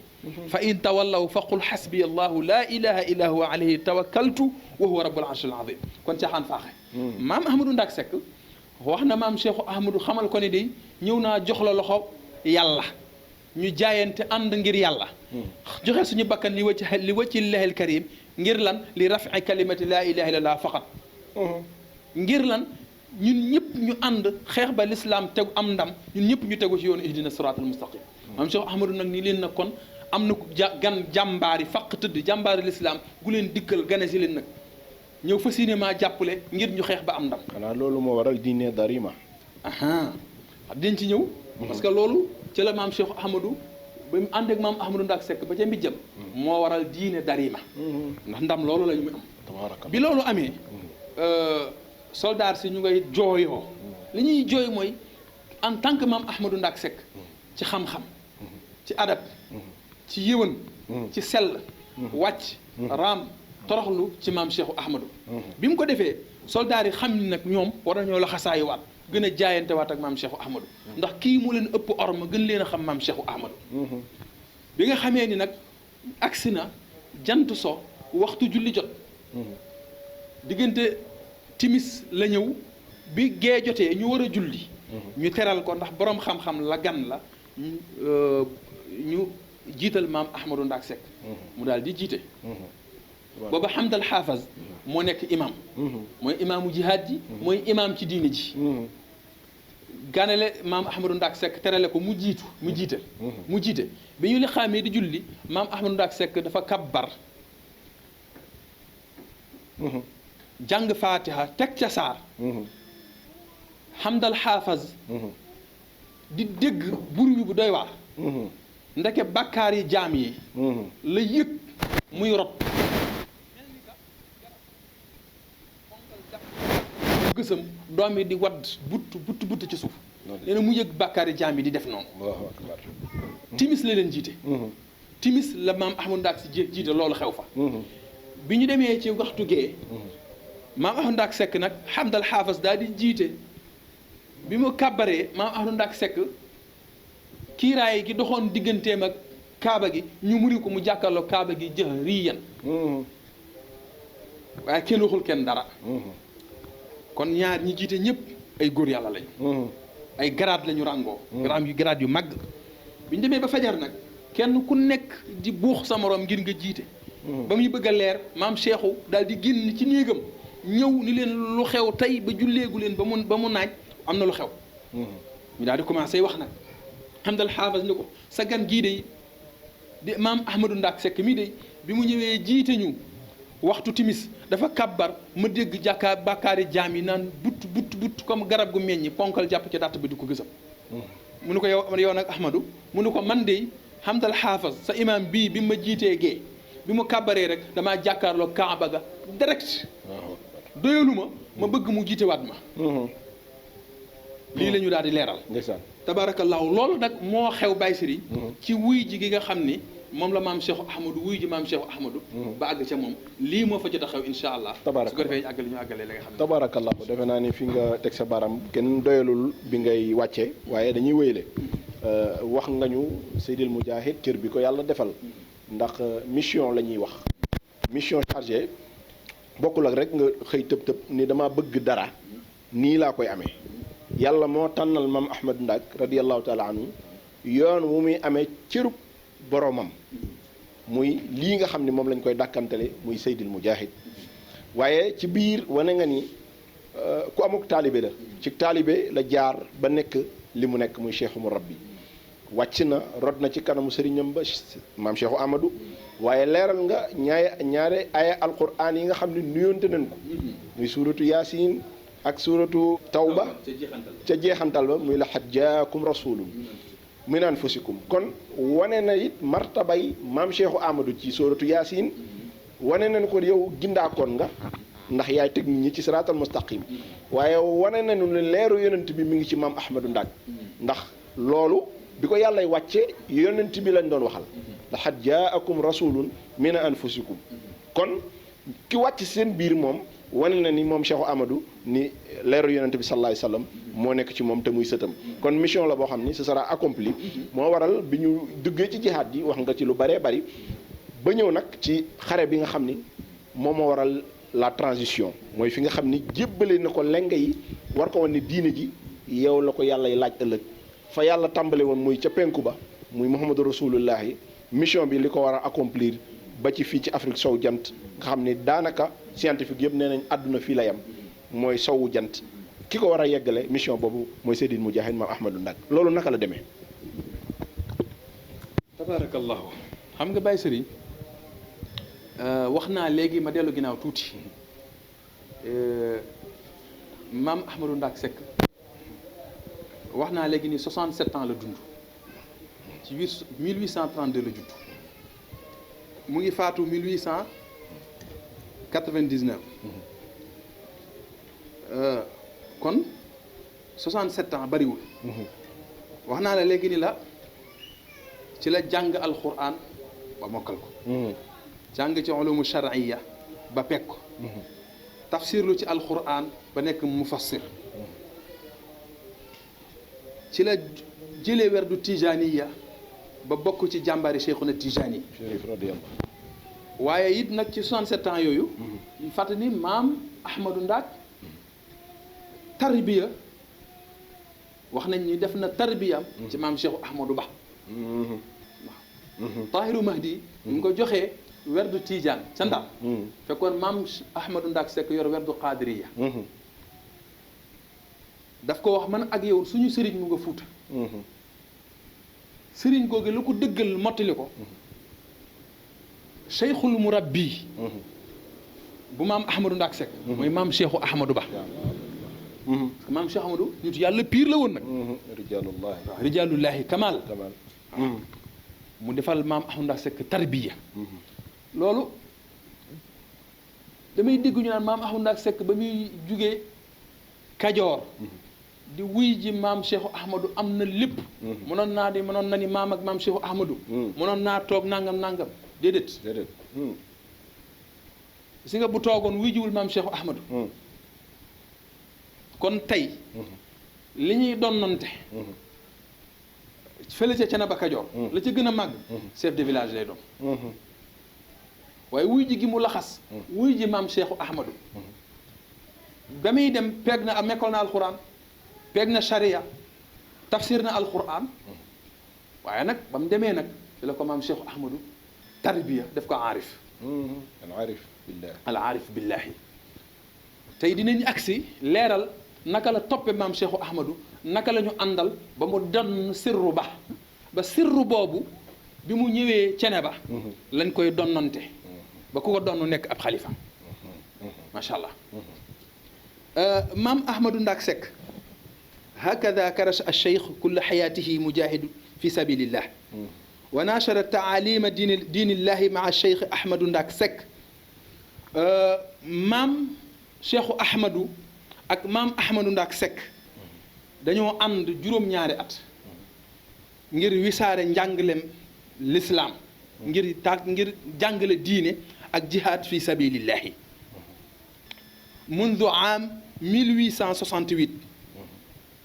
fa in tawallaw faqul xasbiya allahu la ilaha illa huwa alayhi tawakkaltu wa huwa rabbul arshil azim kon caaxaan faaxe maam Ahmadou Ndack Seck wax na maam Cheikh Ahmadou xamal ko ne day ñëw naa jox la loxo yàlla ñu jaayante ànd ngir yàlla joxe suñu bakkan li wacci llahil karim ngir lan li rafi kalimati laa ilaha illallah faqat ngir lan ñun ñëpp ñu ànd xeex ba l'islam tegu am ndam ñun ñëpp ñu tegu ci yoonu ihdina siratal mustaqim maam Cheikh Ahmadou nag ni leen nag kon am na gan jàmbaari faq tëdd jàmbaari l'islam gu leen dikkal gane si leen nag ñëw fas yéene maa jàppale ngir ñu xeex ba am ndam xanaa loolu moo waral diine darima aha dañ ci ñëw parce que loolu ci la maam Cheikh Ahmadou ba mu ànd ak maam Ahmadou Ndak Seck ba ca mbijjam moo waral diine darima ndax ndam loolu la ñu am bi loolu amee soldat si ñu ngay jooyoo li ñuy jooy mooy en tant que maam Ahmadou Ndak Seck ci xam-xam ci adab ci yëwan ci sell wàcc raam toroxlu ci maam Cheikhu Ahmadou bi mu ko defee soldat yi xam ni nag ñoom war nañoo la xasaayi waat gën a jaayante waat ak maam Cheikhu Ahmadou ndax kii mu leen ëpp orma gën leen a xam maam Cheikhu Ahmadou bi nga xamee ni nag agsi na jant so waxtu julli jot diggante timis la ñëw bi gee jotee ñu war a julli ñu teral ko ndax boroom xam-xam la gan la ñu jiital maam Ahmadou Ndak Seck mu daal di jiite booba Hamdal Haafaz moo nekk imam mooy imaamu jihaad ji mooy imam ci diine ji ganale maam Ahmadou Ndak Seck terale ko mu jiite bi ñu li xaamee di julli maam Ahmadou Ndak Seck dafa kabbar jàng faatiha teg ca saar Hamdal Haafaz di dégg bur wi bu doy waar ndeke bàkkaar yi jaam yi la yëg muy rot gësam doom yi di wadd butt ci suuf nee na mu yëg bàkkaar yi jaam yi di def noonu timis la leen jiite timis la maam Ahmadou Ndak si jiite loolu xew fa bi ñu demee ci waxtu gee maam Ahmadou Ndak Seck nag Hamdal Haafaz daal di jiite bi mu kàbbaree maam Ahmadou Ndak Seck kiiraay gi doxoon digganteem ak kaaba gi ñu muri ko mu jàkkaarloo kaaba gi jahriyan waaye kenn waxul kenn dara kon ñaar ñi jiite ñëpp ay góor yàlla lañu ay garaat lañu ràngoo garaat yu màgg bi ñu demee ba fajar nag kenn ku nekk di buux sa morom ngir nga jiite ba muy bëgg a leer maam Cheikhu daal di génn ci néegam ñëw ni leen lu xew tey ba julleegu leen ba mu naaj am na lu xew ñu daal di commencé wax nag Hamdal Haafaz ni ko sa gan gii de di maam Ahmadou Ndak Seck mii de bi mu ñëwee jiite ñu waxtu timis dafa kabbar ma dégg bàkkaari jaam yi naan but comme garab gu meññi ponkal jàpp ca dàtt ba di ko gësam mu ne ko yow nag Ahmadou mu ne ko man de Hamdal Haafaz sa imam bii bi ma jiitee gee bi mu kàbbaree rek damaa jàkkaarloo Kaaba ga direct doyalu ma bëgg mu jiite waat ma lii la ñu daal di leeral tabaarakallaahu loolu nag moo xew Baye Sëriñ ci wuy ji gi nga xam ni moom la maam Cheikh Ahmadou wuy ji maam Cheikh Ahmadou ba àgg ca moom lii moo fa jot a xew insha allah su ko defee àggale ñu àggalee la nga xam ne tabaarakallaahu defe naa ni fi nga teg sa baram kenn doyalul bi ngay wàcce waaye dañuy wéyle wax nga ñu Seydil Mujahid cër bi ko yàlla defal ndax mission la ñuy wax mission chargée bokkul ak rek nga xëy tëb ni dama bëgg dara nii laa koy amee yàlla moo tànnal maam Ahmadou Ndak radiyallahu taala anhu yoon wu muy amee cërub boromam muy lii nga xam ne moom lañ koy dàkkantale muy Seydil Mujahid waaye ci biir wane nga ni ku amuk taalibe la ci taalibe la jaar ba nekk li mu nekk muy Cheikhu Murabbi wàcc na rod na ci kanamu sëriñam ba maam Cheikhu Amadou waaye leeral nga ñaare aya alquran yi nga xam ne nuyoonte nañ ko muy suuratu Yaasin ak suuratu Tawba ca jeexantal ba muy laqad jaakum rasulun min anfusikum kon wane na it martabay maam Cheikhu Amadou ci suuratu Yaasin wane nañ ko yow gindaakoon nga ndax yaay teg nit ñi ci siraatal mustaqim waaye wane nañu ne leeru yonent bi mi ngi ci maam Ahmadou Ndak ndax loolu bi ko yàllay wàcce yonent bi lañ doon waxal laqad jaakum rasulun min anfusikum kon ki wàcc seen biir moom wane na ni moom Cheikhu Amadou ni leeru yonent bi sallallahu alayhi wasallam moo nekk ci moom te muy sëtam kon mission la boo xam ni ce sera accompli moo waral bi ñu duggee ci jihaad ji wax nga ci lu bëree bëri ba ñëw nag ci xare bi nga xam ni moom moo waral la transition mooy fi nga xam ni jébbale na ko lenge yi war ko woon ni diine ji yow la ko yàlla laaj ëllëg fa yàlla tàmbale woon muy ca penku ba muy Muhammadu Rasulullahi mission bi li ko war a accomplir ba ci fii ci Afrique sow jant nga xam ni daanaka scientifique yëpp nee nañ àdduna fii la yam mooy sowu jant ki ko war a yeggale mission boobu mooy Seydil Mujahid maam Ahmadou Ndak loolu naka la demee. tabarakallahu xam nga Baye Serigne wax naa léegi ma dellu ginnaaw tuuti maam Ahmadou Ndak Seck wax naa léegi ni 67 ans la dund ci 1832 la judd mu ngi faatu 1899 kon 67 ans bariwul. wax naa la léegi ni la ci la jàng alquran ba mokkal ko. jàng ci ulumu shar'iyya ba pekk ko. tafsirlu ci alquran ba nekk mufassir. ci la jëlee werdu tijaniya ba bokk ci jàmbaari Cheikhuna Tijani. waaye it nag ci 67 ans yooyu. ñu fàttali ni maam Ahmadou Ndak tarbiya wax nañ ni def na tarbiyam ci maam Cheikh Ahmadou Ba. waaw Tahiru Mahdi ñu ngi ko joxee werdu Tijaan ca Ndar. fekkoon maam Ahmadou Ndak Seck yor werdu Qadiriya. daf ko wax man ak yow suñu sëriñ mu nga Fuuta. sëriñ googu la ko dëggal mottali ko. Cheikhul Murabbi. bu maam Ahmadou Ndak Seck. mooy maam Cheikhu Ahmadou Ba. parce que maam Cheikh Ahmadou nit yàlla pire la woon nag. rijaalullahi waaw rijaalullahi Kamal. mu defal maam Ahmadou Ndak Seck tarbiya. loolu damay dégg ñu naan maam Ahmadou Ndak Seck ba muy jugee Kajoor. di wuy ji maam Cheikh Ahmadou am na lépp. mënoon na ni maam ak maam Cheikh Ahmadou. mënoon naa toog nangam déedéet. si nga bu toogoon wuy jiwul maam Cheikh Ahmadou. kon tey. li ñuy donnante. fële ca Canaba Kajoor. la ca gën a màgg. chef de village lay doon. waaye wuy ji gi mu laxas. wuy ji maam Cheikh Ahmadou. ba muy dem peeg na mekkal na alxuraan. peeg na charia tafsir na alquran waaye nag ba mu demee nag ci la ko maam Cheikh Ahmadou tarbiya def ko aarif. al aarif billahi tey dinañ agsi leeral naka la toppe maam Cheikh Ahmadou naka la ñu àndal ba mu donn sirru ba sirru boobu bi mu ñëwee cene ba lañ koy donnante ba ku ko donn nekk ab xalifa macha allah maam Ahmadou Ndak Seck هكذا كرس الشيخ كل حياته مجاهد في سبيل الله وناشر تعاليم دين الله مع الشيخ أحمد Ndak Seck maam Cheikh Ahmadou ak maam Ahmadou Ndak Seck dañoo ànd juróom-ñaari at ngir wisaare njàngaleem l'islam ngir jàngale diine ak jihaad fi sabilillahi منذ عام 1868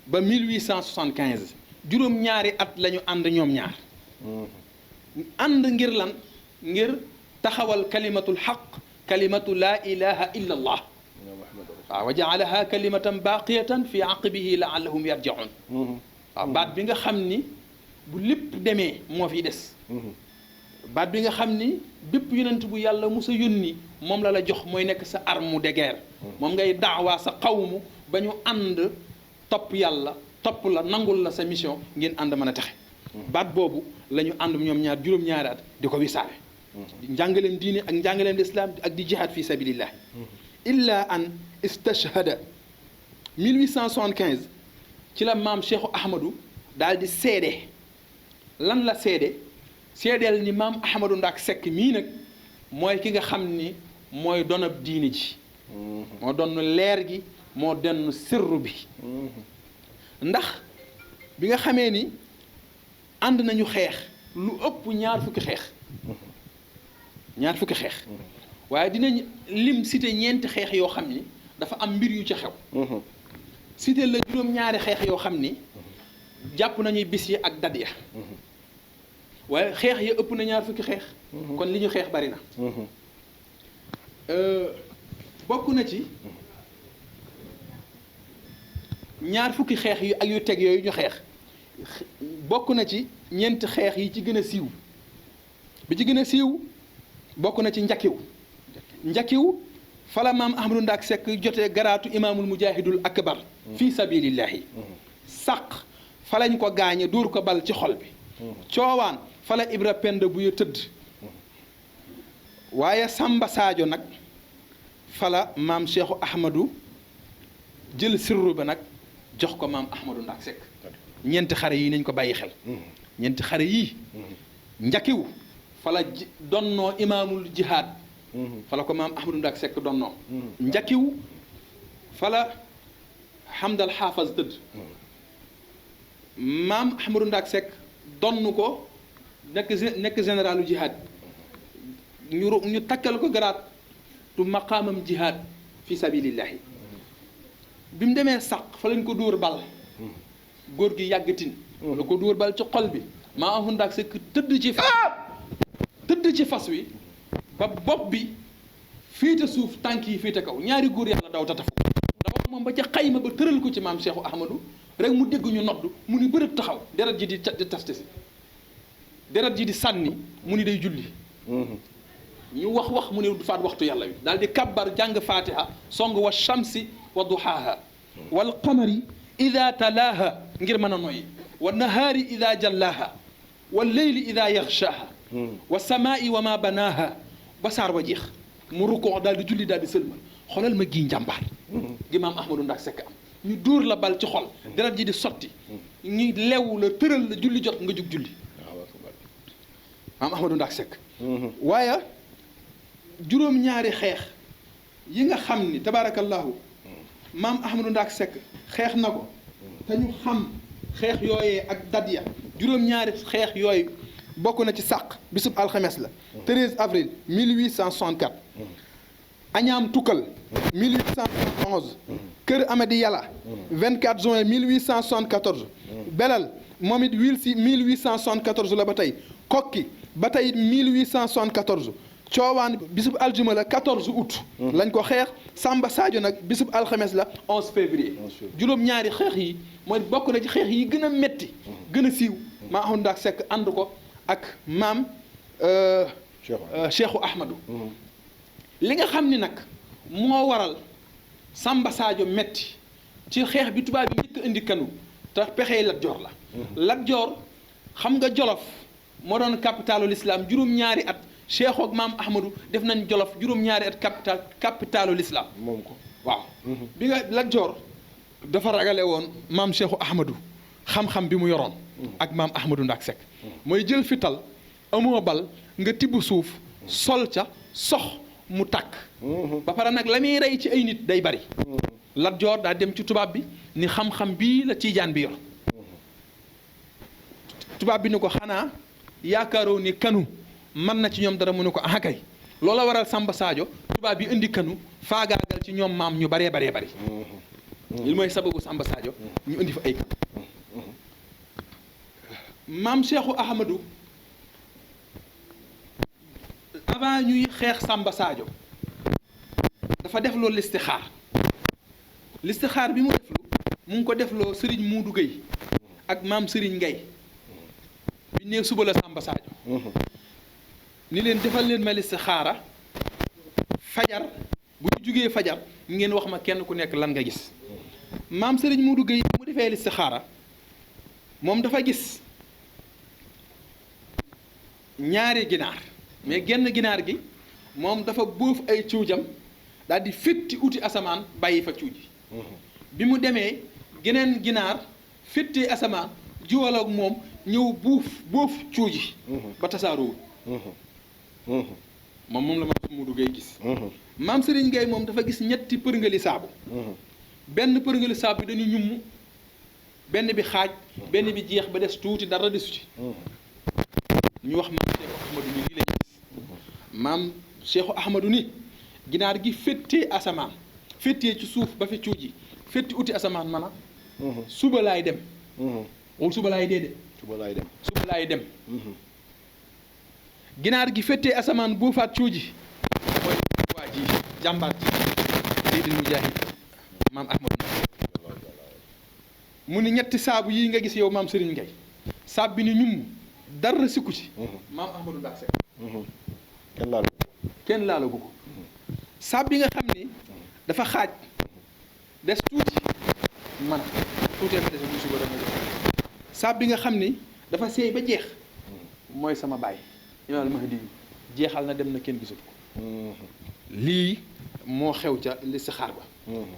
ba 1875 juróom-ñaari at la ñu ànd ñoom ñaar ànd ngir lan ngir taxawal kalimatul xaq kalimatu laa ilaha illa allah waaw wa jaalaha kalimatan baqiyatan fi aqibihi laallahum yarjiun waaw baat bi nga xam ni bu lépp demee moo fi des baat bi nga xam ni bépp yonent bu yàlla musa yónni moom la jox mooy nekk sa arme de guerre moom ngay daawaa sa xawmu ba ñu ànd topp yàlla topp la nangul la sa mission ngeen ànd mën a taxe baat boobu la ñu ànd ñoom ñaar juróom-ñaari at di ko wisaare njàngaleem diine ak njàngaleem lislaam ak di jihaad fi sabilillahi illa an istashhada 1875 ci la maam Cheikh Ahmadou daal di seede lan la seedeel ni maam Ahmadou Ndak Seck mii nag mooy ki nga xam ni mooy donab diine ji moo doon leer gi moo donn sirru bi ndax bi nga xamee ni ànd nañu xeex lu ëpp ñaar fukki xeex waaye dinañ lim cité ñeenti xeex yoo xam ni dafa am mbir yu ci xew cité la juróom-ñaari xeex yoo xam ni jàpp nañuy bis yi ak dat ya waaye xeex ya ëpp na ñaar fukki xeex kon li ñu xeex bari na bokk na ci ñaar fukki xeex yu ak yu teg yooyu ñu xeex bokk na ci ñeenti xeex yi ci gën a siiw bi ci gën a siiw bokk na ci njakkiw fala maam Ahmadou Ndak Seck jotee garaatu imaamul mujahidul akbar fii sabilillahi sàq fa lañ ko gaañe dóor ko bal ci xol bi coowaan fala Ibra Pend bu ya tëdd waaye Samba Sadio nag fala maam Cheikhu Ahmadou jël sirru ba nag jox ko maam Ahmadou Ndak Seck ñeenti xare yi nañ ko bàyyi xel ñeenti xare yii njakkiw fala donnoo imaamul jihaad fala ko maam Ahmadou Ndak Seck donnoo njakkiw fala Hamdal Haafaz tëdd maam Ahmadou Ndak Seck donn ko nekk généralu jihaad ñu takkal ko garaat tu maqaamam jihaad fi sabilillahi bi mu demee sàq fa lañ ko dóor bal góor gi yàggatin la ko dóor bal ci xol bi maam Ahmadou Ndak Seck tëdd ci fas wi ba bopp bi féete suuf tànk yi féete kaw ñaari góor yàlla daw tatafu dafa moom ba ca xayma ba tëral ko ci maam Cheikhu Ahmadou rek mu dégg ñu nodd mu ni bërëb taxaw deret ji di taste si deret ji di sànni mu ni day julli ñu wax mu ne du faat waxtu yàlla wi daal di kabbar jàng fatiha song wa shamsi wa duhaaha wal qamari ida talaaha ngir mën a noyyi wa nahaari ida jallaaha wal leyli ida yaxshaaha wa samaai wa ma banaaha ba saar wa jeex mu rukkoo daal di julli daal di sëlmal xoolal ma gii njàmbaar gi maam Ahmadou Ndak Seck am ñu dóor la bal ci xol deret ji di sotti ñu lew la tëral la julli jot nga jug julli maam Ahmadou Ndak Seck waaye juróom-ñaari xeex yi nga xam ni tabaarakallahu maam Ahmadou Ndak Seck xeex na ko te ñu xam xeex yooyee ak dat ya juróom-ñaari xeex yooyu bokk na ci sàq bisub alxames la 13 avril 1864 añaam tukkal 1871 kër Amady Yàlla 24 juin 1874 belal moom it wil si 1874 la ba tey kokki ba tey 1874 coowaan bisub aljuma la 14 août lañ ko xeex Samba Sadio nag bisub alxames la 11 février juróom-ñaari xeex yi mooy bokk na ci xeex yi gën a metti gën a siiw maam Ahmadou Ndak Seck ànd ko ak maam Cheikhu Ahmadou li nga xam ni nag moo waral Samba Sadio metti ci xeex bi tubaab bi njëkk indi kanu te pexey Lat Joor la Lat Joor xam nga Jolof moo doon capitalu l'islam juróom-ñaari at Cheikh ak maam Ahmadou def nañ Jolof juróom-ñaari at capitalu l'islam moom ko waaw bi nga Lat Joor dafa ragale woon maam Cheikhu Ahmadou xam-xam bi mu yoroon ak maam Ahmadou Ndak Seck mooy jël fital amoo bal nga tibb suuf sol ca sox mu tàkk ba pare nag la muy rey ci ay nit day bari Lat Joor daa dem ci tubaab bi ni xam-xam bii la tiijaan bi yor tubaab bi ni ko xanaa yaakaaroo ni kanu mën na ci ñoom dara mu ne ko ah kay loola waral Samba Sadio tubaab bi indi kanu faagaagal ci ñoom maam ñu baree bari li mooy sababu Samba Sadio ñu indi fa ay kanu maam Cheikhu Ahmadou avant ñuy xeex Samba Sadio dafa def loo listixaar bi mu deflu mu ngi ko defloo Serigne Moudou Gueye ak maam Serigne Ngay bi nee suba la Samba Sadio ni leen defal leen ma listixaara fajar bu ñu jugee fajar ngeen wax ma kenn ku nekk lan nga gis maam Serigne Moudou Gueye bi mu defee listixaara moom dafa gis ñaari ginaar mais genn ginaar gi moom dafa bóof ay cuujam daal di fétti uti asamaan bàyyi fa cuuj bi mu demee geneen ginaar fétti asamaan jiwaloog moom ñëw bóof cuuji ba tasaaroo moom la maam Moudou Gueye gis maam Serigne Gueye moom dafa gis ñetti përngali saabu benn përngali saabu bi dañu ñumm benn bi xaaj benn bi jeex ba des tuuti dara desu ci ñu wax maam Cheikhu Ahmadou ni lii la gis maam Cheikhu Ahmadou ni ginaar gi féttee asamaan féttee ci suuf ba fi cuuj yi fétti uti asamaan mana suba laay dem wala suba laay dee de suba laay dem suba laay dem ginaar gi féttee asamaan boo faat cuuj yi mooy waa ji jàmbaar ji Seydil Mujaahid maam Ahmadou mu ni ñetti saabu yii nga gis yow maam Serigne Ngay saab bi ni ñum dara sikku ci maam Ahmadou Ndack Seck kenn laal kenn laalagu ko saab bi nga xam ni dafa xaaj des tuuti man tuutee ma dese bu suba dama saab bi nga xam ni dafa seey ba jeex mooy sama baay Imaam Mahdi jeexal na dem na kenn gisatu ko lii moo xew ca listixaar ba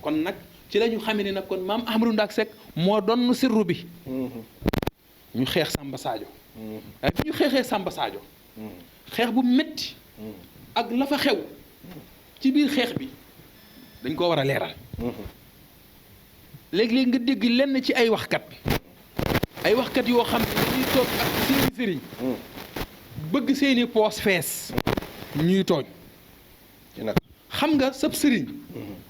kon nag ci la ñu xamee ni nag kon maam Ahmadou Ndack Seck moo doon sirru bi ñu xeex Samba Sadio waaye bi ñu xeexee Samba Sadio xeex bu metti ak la fa xew ci biir xeex bi dañ koo war a leeral léegi-léegi nga dégg lenn ci ay waxkat yoo xam ne dañuy toog ak seeni sëriñ bëgg seeni poos fees ñuy tooñ xam nga sab sëriñ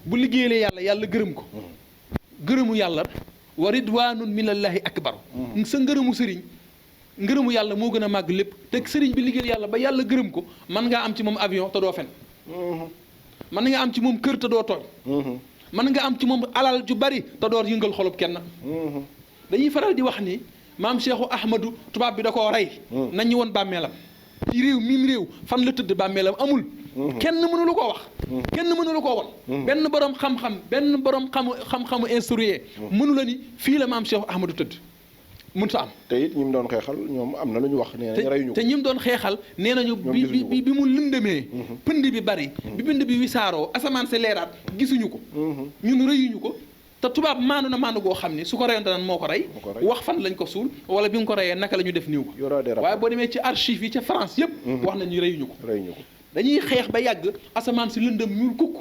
bu liggéeyee yàlla gërëm ko gërëmu yàlla wa ridwanun minallahi akbar sa ngërëmu sëriñ ngërëmu yàlla moo gën a màgg lépp te sëriñ bi liggéeyal yàlla ba yàlla gërëm ko mën ngaa am ci moom avion te doo fen mën nga am ci moom kër te doo tooñ mën nga am ci moom alal ju bari te doo yëngal xolub kenn dañuy faral di wax ni maam Cheikhu Ahmadou tubaab bi da koo rey nañ ñu woon bàmmeelam ci réew fan la tëdd bàmmeelam amul kenn mënu lu ko wax kenn mënu lu ko won benn borom xam-xamu instrué mënu la ni fii la maam Cheikhu Ahmadou tëdd mënut a am te it ñi mu doon xeexal ñoom am na lu ñu wax nee nañ reyuñu ko te ñi mu doon xeexal nee nañu bi mu lëndëmee pënd bi bari bi bind bi wisaaroo asamaan si leeraat gisuñu ko ñun reyuñu ko te tubaab maandu na maandu goo xam ni su ko reyoon daan moo ko rey wax fan lañ ko suul wala bi nga ko reyee naka la ñu def niw ko waaye boo demee ci archive yi ca France yëpp wax nañu reyuñu ko dañuy xeex ba yàgg asamaan si lëndëm ñuul kukk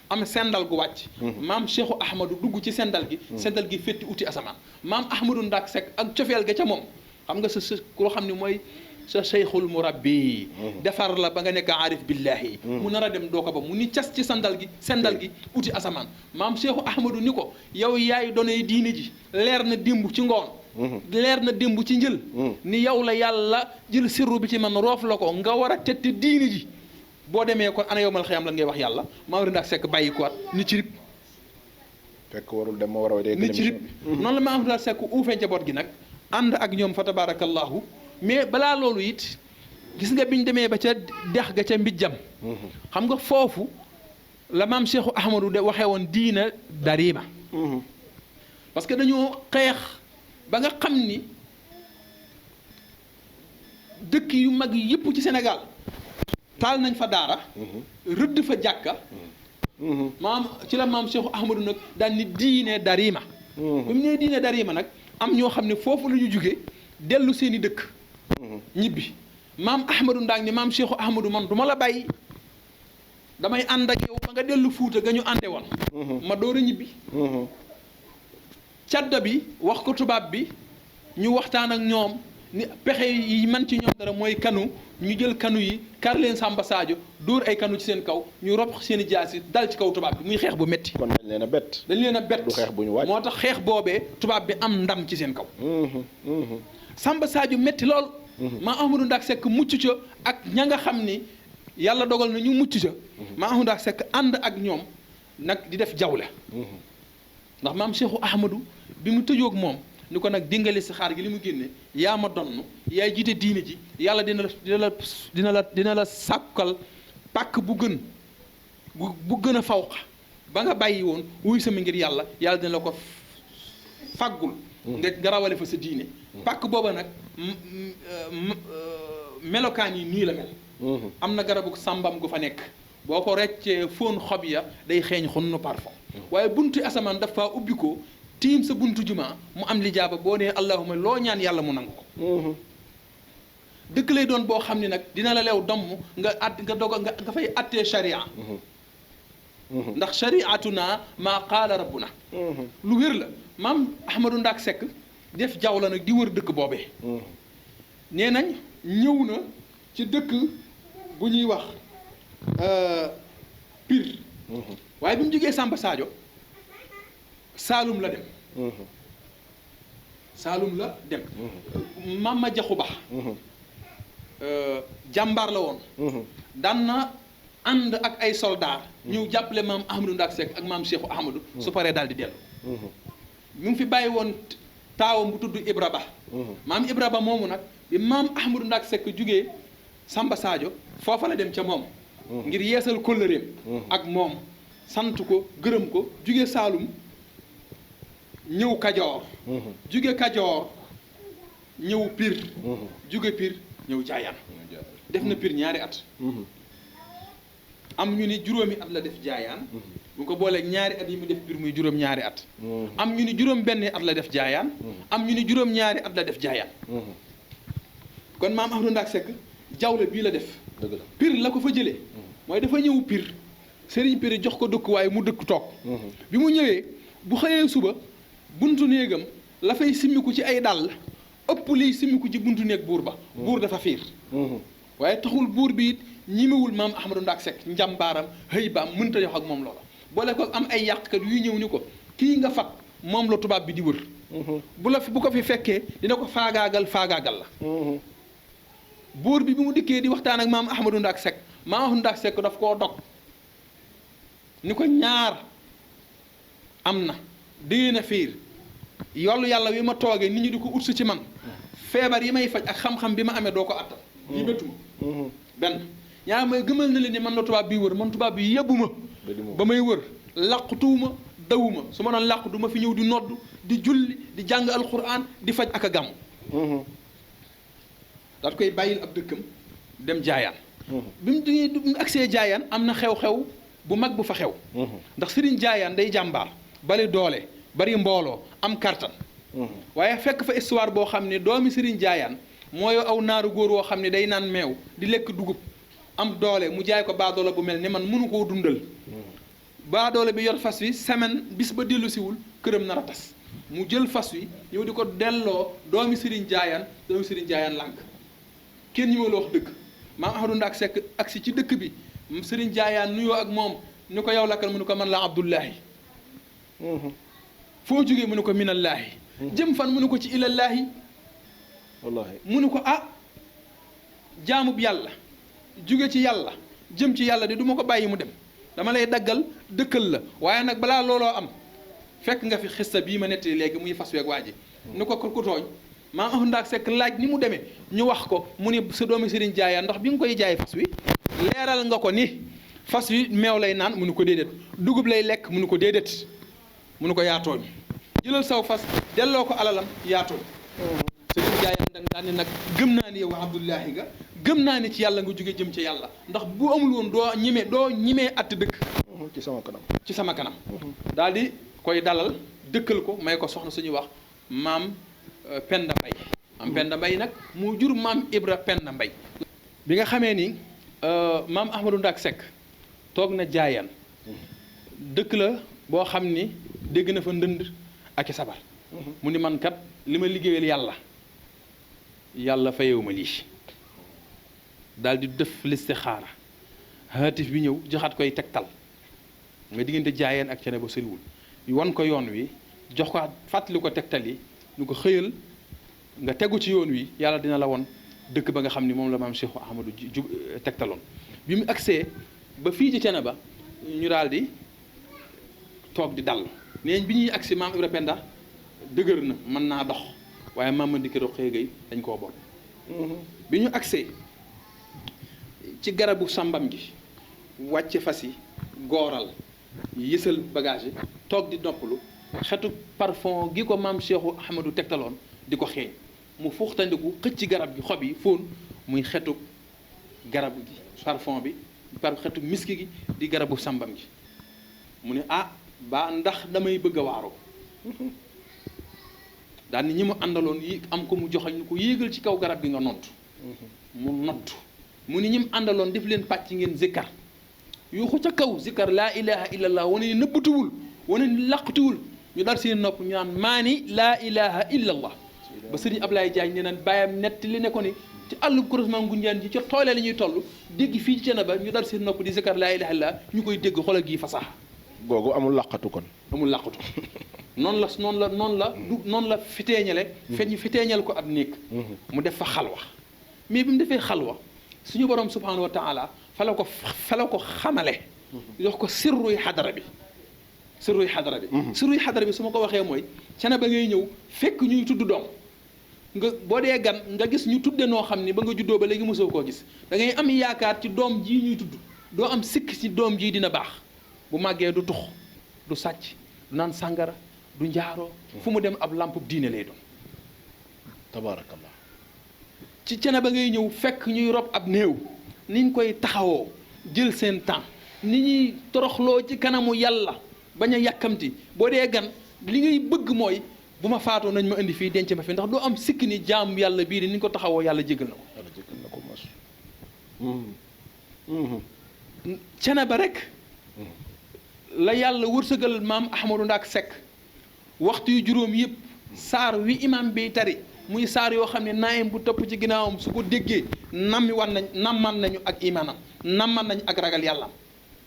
am sendal gu wàcc maam Cheikhu Ahmadou dugg ci sendal gi fétti uti asamaan maam Ahmadou Ndack Seck ak cofeel ga ca moom xam nga sa koo xam ne mooy sa cheikhul murabbi defar la ba nga nekk aarif billahi mu nar a dem doo ko ba mu ni cas ci sendal gi uti asamaan maam Cheikhu Ahmadou ni ko yow yaay donee diine ji leer na démb ci ngoon leer na démb ci njël ni yow la yàlla jël sirru bi ci man roof la ko nga war a tette diine ji boo demee kon ana yowmal xiyam lan ngay wax yàlla Mamadou Ndack Seck bàyyi ko ni ci rib fekk warul dem ma war a dee ni ci rib noonu la Mamadou Ndack Seck uufee njaboot gi nag ànd ak ñoom fa tabarakallahu mais balaa loolu it gis nga biñ demee ba ca dex ga ca mbijjam xam nga foofu la maam Cheikhu Ahmadou de waxee woon diina darima parce que dañoo xeex ba nga xam ni dëkk yu mag yëpp ci Sénégal taal nañ fa daara rëdd fa jàkka maam ci la maam Cheikhu Ahmadou nag daal ni diine darima bi mu nee diine darima nag am ñoo xam ne foofu la ñu jóge dellu seeni dëkk ñibbi maam Ahmadou Ndack ni maam Cheikhu Ahmadou man du ma la bàyyi damay ànd ak yow ba nga dellu Fuuta ga ñu ànde woon ma door a ñibbi cadda bi wax ko tubaab bi ñu waxtaan ak ñoom ni pexe yi man ci ñoom dara mooy kanu ñu jël kanu yi kar leen Samba Sadio dóor ay kanu ci seen kaw ñu rob seen i jaasi dal ci kaw tubaab bi muy xeex bu métti kon dañ leen a bett du xeex bu ñu waaj moo tax xeex boobee tubaab bi am ndam ci seen kaw Samba Sadio métti lool maa Ahmadou Ndack Seck mucc ca ak ña nga xam ni yàlla dogal na ñu mucc ca maa Ahmadou Ndack Seck ànd ak ñoom nag di def jawle ndax maam Cheikhu Ahmadou bi mu tëjoog moom ni ko nag dingali si xaar gi li mu génne yaa ma donn yaay jiite diine ji yàlla dina la sàkkal pàkk bu gën a fawqa ba nga bàyyi woon wuy sama ngir yàlla dina la ko fàggul nga rawale fa sa diine pàkk booba nag melokaan yi nii la mel am na garabu sàmbam gu fa nekk boo ko reccee fóon xob ya day xeeñ xunnu parfum waaye buntu asamaan dafa ubbi ko tiim sa buntu juma mu am lijaaba boo nee allahuma loo ñaan yàlla mu nangu ko dëkk lay doon boo xam ne nag dina la leew domm nga fay attee sharia ndax shariatuna maa qaala rabbuna lu wér la maam Ahmadou Ndack Seck def jaw la nag di wër dëkk boobee nee nañ ñëw na ci dëkk bu ñuy wax Pire waaye bi mu jógee Samba Sadio Saalum la dem maam ma jaxu bax jàmbaar la woon daan na ànd ak ay soldaar ñëw jàppale maam Ahmadou Ndack Seck ak maam Cheikhu Ahmadou su paree daal di dellu mu ngi fi bàyyi woon taawam bu tudd Ibra Ba maam Ibra Ba moomu nag bi maam Ahmadou Ndack Seck jugee Samba Sadio foofa la dem ca moom ngir yeesal kóllëreem ak moom sant ko gërëm ko jugee Saalum ñëw Kajoor jugee Kajoor ñëw Pire jugee Pire ñëw Jaayaan def na Pire ñaari at am ñu ni juróomi at la def Jaayaan bu ko booleeg ñaari at yi mu def Pire muy juróom ñaari at am ñu ni juróom benn at la def Jaayaan am ñu ni juróom ñaari at la def Jaayaan kon maam Ahmadou Ndack Seck jawle bii la def Pire la ko fa jëlee mooy dafa ñëw Pire Serigne Pire jox ko dëkkuwaay mu dëkk toog bi mu ñëwee bu xëyee suba buntu néegam la fay simmiku ci ay dàll ëpp liy simmiku ci buntu néeg buur ba buur dafa fiir waaye taxul buur bi it ñimewul maam Ahmadou Ndack Seck njàmbaaram xëy baam mënta yox ak moom loola boole ko am ay yàqkat yuy ñëw ni ko kii nga fat moom la tubaab bi di wër bu ko fi fekkee dina ko faagaagal la buur bi mu dikkee di waxtaan ak maam Ahmadou Ndack Seck maam Ahmadou Ndack Seck daf koo dog ni ko ñaar am na dangeen a fiir yollu yàlla wi ma toogee nit ñi di ko utsi ci man feebar yi may faj ak xam-xam bi ma amee doo ko attal lii bettuma benn ñaar may gëmal na leen ni man la tubaab bi wër man tubaab bi yebbu ma ba may wër làqutuwuma dawuma su ma doon làqu du ma fi ñëw di nodd di julli di jàng alquran di faj ak a gàmm daat koy bàyyil ab dëkkam dem Jaayaan bi mu agsee Jaayaan am na xew-xew bu mag bu fa xew ndax sëriñ Jaayaan day jàmbaar bari doole bari mbooloo am kartan waaye fekk fa histoire boo xam ne doomi sëriñ Jaayaan mooy aw naaru góor woo xam ne day naan meew di lekk dugub am doole mu jaay ko baadoola bu mel ni man mënu koo dundal baadoola bi yor fas wi semaine bis ba dellu siwul këram nar a tas mu jël fas wi ñëw di ko delloo doomi sëriñ Jaayaan lànk kenn ñi ma la wax dëgg maam Ahmadou Ndack Seck agsi ci dëkk bi sëriñ Jaayaan nuyoo ak moom ni ko yow la kan mu ne ko man la Abdullahi foo jógee mu ne ko minallaahi jëm fan mu ne ko ci ilallaahi wallaahi mu ne ko jaamub yàlla jóge ci yàlla jëm ci yàlla de du ma ko bàyyi mu dem dama lay daggal dëkkal la waaye nag balaa looloo am fekk nga fi xista bii ma nettali léegi muy fas weeg waa ji ni ko ku tooñ maam Ahmadou Ndack Seck laaj ni mu demee ñu wax ko mu ni sa doomi sëriñ Jaayaan ndax bi nga koy jaay fas wi leeral nga ko ni fas wi meew lay naan mu ni ko déedéet dugub lay lekk mu ni ko déedéet mu ni ko yaa tooñ jëlal saw fas delloo ko alalam yaa tooñ sëriñ Jaayaan dang daan ni nag gëm naa ni yow Abdullahi nga gëm naa ni ci yàlla nga jóge jëm ci yàlla ndax bu amul woon doo ñimee att dëkk ci sama kanam daal di koy dalal dëkkal ko may ko soxna suñuy wax maam Penda Mbay am Penda Mbay nag mu jur maam Ibra Penda Mbay bi nga xamee ni maam Ahmadou Ndack Seck toog na Jaayaan dëkk la boo xam ni dégg na fa ndënd ak i sabar mu ni man kat li ma liggéeyal yàlla fayewu ma lii daal di def listixaara haatif bi ñëw joxaat koy tegtal nga diggante Jaayaan ak cene ba sëriwul wan ko yoon wi jox ko fàttali ko tegtal yi ñu ko xëyal nga tegu ci yoon wi yàlla dina la won dëkk ba nga xam ni moom la maam Cheikh Ahmadou tegtaloon bi mu agsee ba fii ci cene ba ñu daal di toog di dal neeñ bi ñuy agsi maam Ibra Penda dëgër na mën naa dox waaye maam ma ndikki roqee gay dañ koo bon bi ñu agsee ci garabu sàmbam gi wàcce fas yi gooral yësal bagage yi toog di noppalu xetu parfum gi ko maam Cheikhu Ahmadou tegtaloon di ko xeeñ mu fuuxtandiku xëcc ci garab gi xob yi fóon muy xetu garab gi parfum bi par xetu miski gi di garabu sàmbam gi mu ne ba ndax damay bëgg a waaru daal ni ñi mu àndaloon yi am ko mu joxañ ni ko yéegal ci kaw garab gi nga nott mu nott mu ni ñi mu àndaloon def leen pàcc ngeen zikkar yuuxu ca kaw zikkar laa ilaha illallah wane ni nëbbatuwul wane ni làqatuwul ñu dar seen nopp ñu naan maani laa ilaha illallah ba sëriñ Ablaye Diagne ne naan bàyyam nett li ne ko ni ci àllub croisement Ngunjaan ji ca toolee la ñuy toll dégg fii ci Thiénaba ñu dar seen nopp di zikkar laa ilaha illallah ñu koy dégg xoolal gii fasax googu amul làqatu kon amul làqatu noonu la fiteeñale fiteeñal ko ab néeg mu def fa xalwa mais bi mu defee xalwa suñu borom subhanahu wa taala fa la ko xamale jox ko sirruy xadara bi sirruy xadara bi sirruy xadara bi su ma ko waxee mooy Thiénaba ngay ñëw fekk ñuy tudd doom nga boo dee gan nga gis ñu tudde noo xam ni ba nga juddoo ba léegi mosoo koo gis da ngay am yaakaar ci doom jii ñuy tudd doo am sikk ci doom jii dina baax bu màggee du tux du sàcc du naan sàngara du njaaroo fu mu dem ab lampe diine lay doon tabaarakallah. ci Thiénaba ngay ñëw fekk ñuy rob ab néew niñ koy taxawoo jël seen temps ni ñuy toroxloo ci kanamu yàlla bañ a yàkkamti boo dee gan li ngay bëgg mooy bu ma faatoo nañ ma indi fii denc ma fi ndax doo am sikk ni jaam yàlla bii di ni ñu ko taxawoo yàlla jégal na ko. yàlla jégal na ko mos. Thiénaba rek la yàlla wërsëgal maam Ahmadou Ndaak Seck waxtu yu juróom yëpp saar wi imam bi tari muy saar yoo xam ne naayam bu topp ci ginnaawam su ko déggee namman nañu ak imaanam namman nañu ak ragal yàlla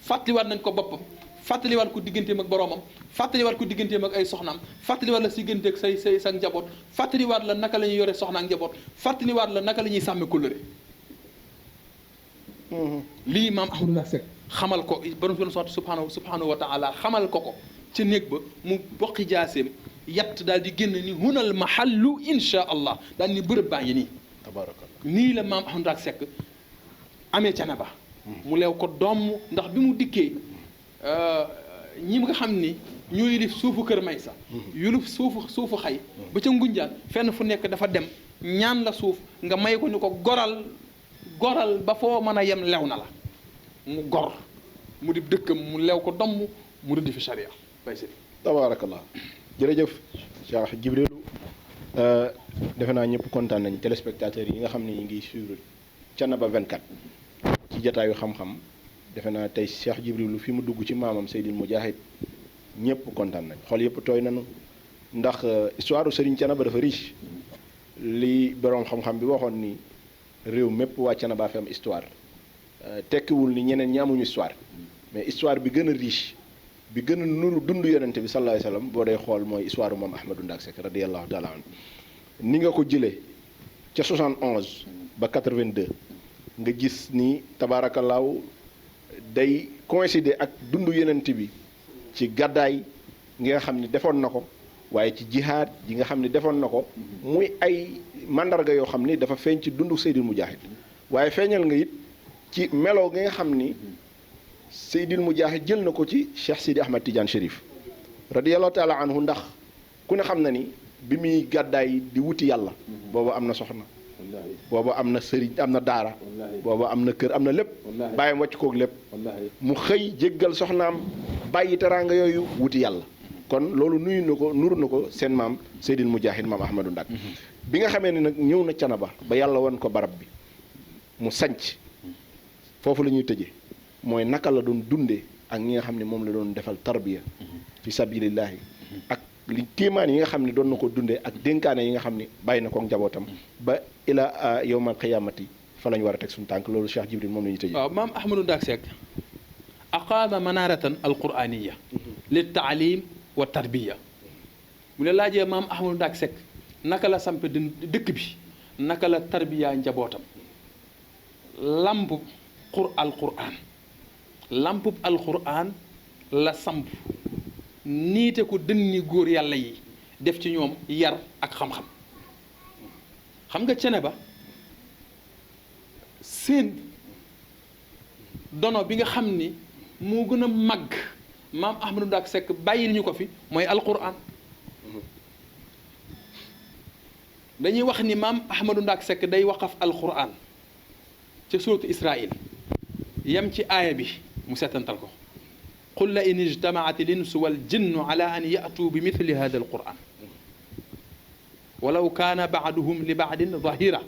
fàttaliwaat nañ ko boppam fàttaliwaat ko digganteem ak boroomam fàttaliwaat ko digganteem ak ay soxnaam fàttaliwaat la si diggante ak say sa njaboot fàttaliwaat la naka la ñuy yore soxna ak njaboot fàttaliwaat la naka la ñuy sàmme kóllëre lii maam Ahmadou Ndaak Seck xamal ko borom subhanahu wa taala xamal ko ca néeg ba mu boqi jaaseem yatt daal di génn ni hunal mahallu insha allah daal ni bërëb baa ngi nii tabaarakallah. nii la maam Ahmadou Ndaak Seck amee Thiénaba mu leew ko doom ndax bi mu dikkee ñi nga xam ni ñoo yilif suufu kër Maysa yulif suufu xay ba ca Ngunjaan fenn fu nekk dafa dem ñaan la suuf nga may ko ni ko goral ba foo mën a yem lew na la mu gor mu di dëkkam mu lew ko domm mu rëdd fi charia bay si tabaarakallah. jërëjëf Cheikh Djibrilu defe naa ñëpp kontaan nañ téléspectateurs yi nga xam ne ñu ngi suivre Thiénaba 24 ci jataayu xam-xam defe naa tey Cheikh Djibrilu fi mu dugg ci maamam Seydil Mujahid ñëpp kontaan nañ xol yëpp tooy nañu ndax histoire Serigne Thiénaba dafa riche li boroom xam-xam bi waxoon ni réew mépp waa Thiénaba fi am histoire tekkiwul ni ñeneen ñi amuñu histoire mais histoire bi gën a riche bi gën a nuru dund yonente bi sallallahu alayhi wasallam boo day xool mooy histoire moom Ahmadou Ndaak Seck radiyallahu taala anhu ni nga ko jëlee ca 71 ba 82 nga gis ni tabaarakallaahu day coïncider ak dund yonente bi ci gàddaay gi nga xam ni defoon na ko waaye ci jihaad yi nga xam ni defoon na ko muy ay mandarga yoo xam ni dafa feeñ ci dundu Seydil Mujahid waaye feeñal nga it ci meloo gi nga xam ni Seydil Mujahid jël na ko ci Cheikh Sidi Ahmad Tidiane Chérif radiyallahu taala anhu ndax ku ne xam na ni bi muy gàddaay di wuti yàlla booba am na soxna booba am na sëriñ am na daara booba am na kër am na lépp bàyyam wàcc koog lépp mu xëy jéggal soxnaam bàyyi teraanga yooyu wuti yàlla kon loolu nuru na ko seen maam Seydil Mujahid maam Ahmadou Ndaak bi nga xamee ne nag ñëw na Thiénaba ba yàlla wan ko barab bi mu sanc foofu la ñuy tëjee mooy naka la doon dundee ak ñi nga xam ne moom la doon defal tarbiya fi sabilillahi ak li kéemaan yi nga xam ne doon na ko dundee ak dénkaane yi nga xam ne bàyyi na ko njabootam ba ila yawmal qiyaamati fa la ñu war a teg suñu tànk loolu Cheikh Djibril moom la ñuy tëjee. waaw maam Ahmadou Ndaak Seck aqaama manaratan alquraniya li taalim wa tarbiya mu ne laajee maam Ahmadou Ndaak Seck naka la samp dëkk bi naka la tarbiya njabootam lamp alquran lampub alquran la samp niite ko dënni góor yàlla yi def ci ñoom yar ak xam-xam xam nga Thiénaba seen dono bi nga xam ni moo gën a màgg maam Ahmadou Ndaak Seck bàyyil ñu ko fi mooy alquran dañuy wax ni maam Ahmadou Ndaak Seck day waqaf alquran ca suuratu Israil yam ci aaya bi mu seetantal ko qul la in ijtamaat al insu wal jinnu ala an ya'tu bi mithli hada alquran walaw kaana ba'duhum li ba'din zahira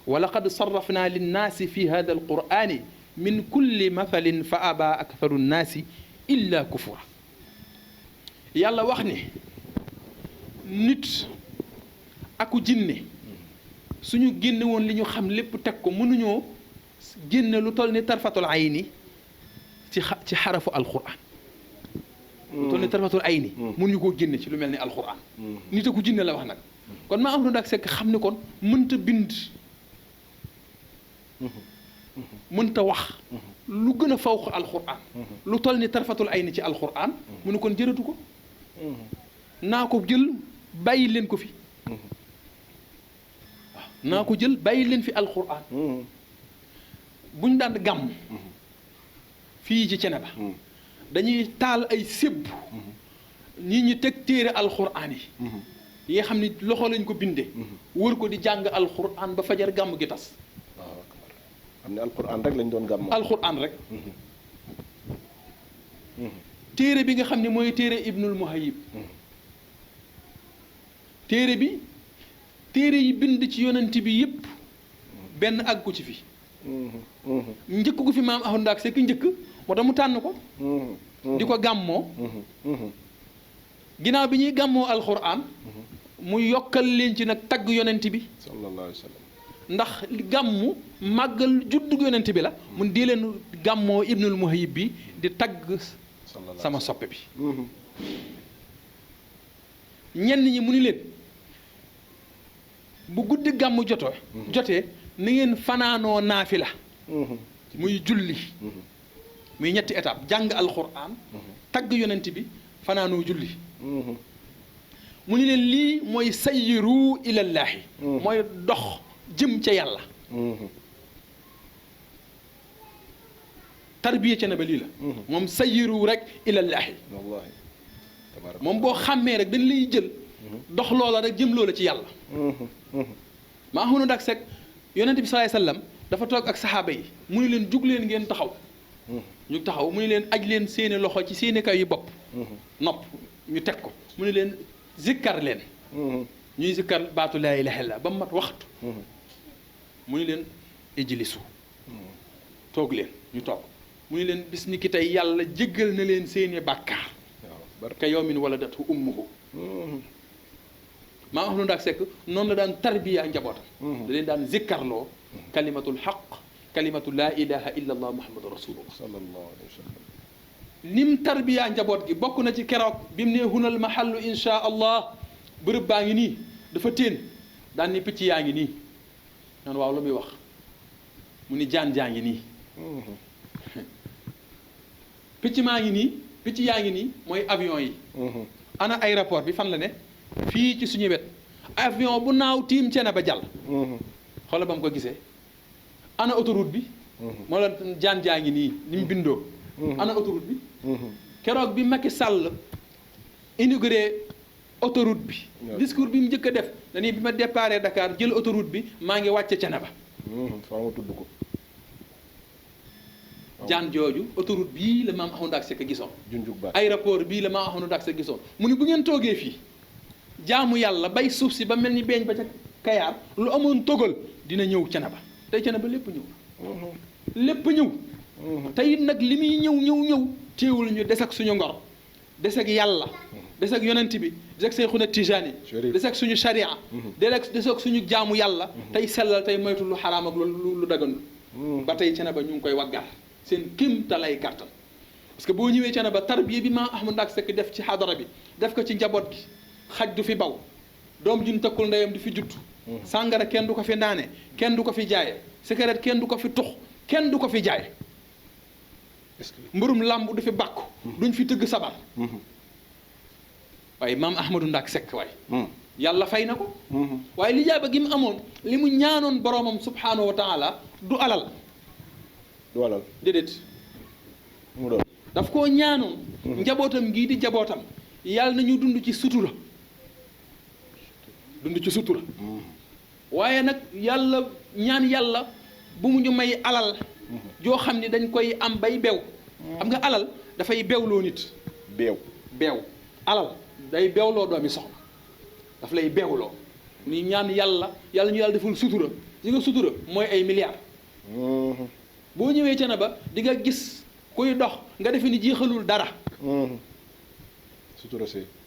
wa laqad sarrafna linnaasi fi hada alqurani min kulli mathalin fa aba aktharu nnaasi illa kufura yàlla wax ni nit aku jinne suñu génne woon li ñu xam lépp teg ko mënuñoo génne lu toll ni tarfatul ayni ci xarafu alquran lu toll ni tarfatul ayni mënuñu koo génne ci lu mel ni alquran nit aku jinne la wax nag kon maa Ahmadou Ndaak Seck xam ni kon mënta bind mënta wax lu gën a fawq alquran lu toll ni tarfatul ay ni ci alquran mu ne kon jëratu ko naa ko jël bàyyi leen ko fi waaw naa ko jël bàyyi leen fi alquran buñ daan gàmm fii ci Thiénaba dañuy taal ay sébb nit ñi teg téere alquran yi nga xam ni loxo lañ ko bindee wër ko di jàng alquran ba fajar gàmm gi tas waaw xam ne alquran rek lañ doon gàmm alquran rek téere bi nga xam ne mooy téere ibnul muhayyib téere bi téere yi bind ci yonent bi yëpp benn àggu ci fi njëkk gu fi maam Ahmadou Ndack Seck njëkk moo tax mu tànn ko di ko gàmmoo ginnaaw bi ñuy gàmmoo alxuraan mu yokkal leen ci nag tagg yonent bi sallallahu alayhi wa sallam ndax gàmmu màggal juddug yonent bi la mun di leen gàmmoo ibnul muhayyib bi di tagg sama soppe bi ñenn ñi mu ni leen bu guddi gàmmu jotee na ngeen fanaanoo naafila muy julli muy ñetti étape jàng alxuraan tagg yonent bi fanaanoo julli mu ni leen lii mooy sayyiru ilallaahi mooy dox jëm ca yàlla tarbiya ca na ba lii la moom sayyiru rek ilallaahi wallaahi moom boo xàmmee rek dañ lay jël dox loola rek jëm loola ci yàlla maa Ahmadou Ndack Seck yonent bi salaay sallam dafa toog ak saxaaba yi mu ni leen jug leen ngeen taxaw ñu taxaw mu ni leen aj leen seeni loxo ci seeni kaw yi bopp nopp ñu teg ko mu ni leen zikkar leen ñuy zikkar baatu laa ilaaha illallaah ba mu mat waxtu mu ni leen ijlisu toog leen ñu toog mu ni leen bis ni ki tey yàlla jéggal na leen seeni bàkkaar ka yawmin waladatu ummuhu maa Ahmadou Ndack Seck noonu la daan tarbiya njabootam da leen daan zikkarloo kalimatul xaq kalimatu laa ilaha illa allah muhammadu rasulullah sallallahu alayhi wa sallam nim tarbiya njaboot gi bokk na ci keroog bi mu ne hunal mahallu insha allah bërëb baa ngi nii dafa téen daan ni picc yaa ngi nii naan waaw lu muy wax mu ni jaan jaa ngi nii picc maa ngi nii picc yaa ngi nii mooy avion yi ana aéroport bi fan la ne fii ci suñu wet avion bu naaw tiim Thiénaba jàll xoolal ba mu ko gisee ana autoroute bi moo la jaan jaa ngi nii ni mu bindoo ana autoroute bi keroog bi Macky Sall inauguré autoroute bi discours bi mu njëkk a def dañuy bi ma déparé Dakar jël autoroute bi maa ngi wàcce Thiénaba faa ma tudd ko jaan jooju autoroute bii la maam Ahmadou Ndack Seck gisoon junjug baax aéroport bii la maam Ahmadou Ndack Seck gisoon mu ni bu ngeen toogee fii jaamu yàlla bay suuf si ba mel ni beeñ ba ca Kayaar lu amoon togal dina ñëw Thiénaba tey Thiénaba lépp ñëw lépp ñëw te it nag li muy ñëw téewul ñu des ak suñu ngor des ak yàlla des ak yonent bi des ak Seyxuna Tijaani des ak suñu sharia des ak suñu jaamu yàlla tey sellal tey moytu lu xaraam ak lu daganul ba tey Thiénaba ñu ngi koy waggar seen kéem talay kàttan parce que boo ñëwee Thiénaba tarbiya bi maam Ahmadou Ndack Seck def ci xadara bi def ko ci njaboot gi xaj du fi baw doom juñ tëkkul ndeyam du fi juttu sàngara kenn du ko fi naane kenn du ko fi jaaye cigarette kenn du ko fi tux kenn du ko fi jaay mburum làmb du fi bàkku duñ fi tëgg sabar waaye maam Ahmadou Ndack Seck waaye yàlla fay na ko waaye li jaaba gi mu amoon li mu ñaanoon boroomam subhaanahu wa taala du alal déedéet mu doon daf koo ñaanoon njabootam gii di njabootam yàlla nañu dund ci sutura waaye nag yàlla ñaan yàlla bu mu ñu may alal joo xam ni dañ koy am bay beew xam nga alal dafay beewloo nit beew alal day beewloo doomi soxna daf lay beewloo ni ñaan yàlla ñu yàlla deful sutura li nga sutura mooy ay milliards boo ñëwee Thiénaba di nga gis kuy dox nga defe ni jeexalul dara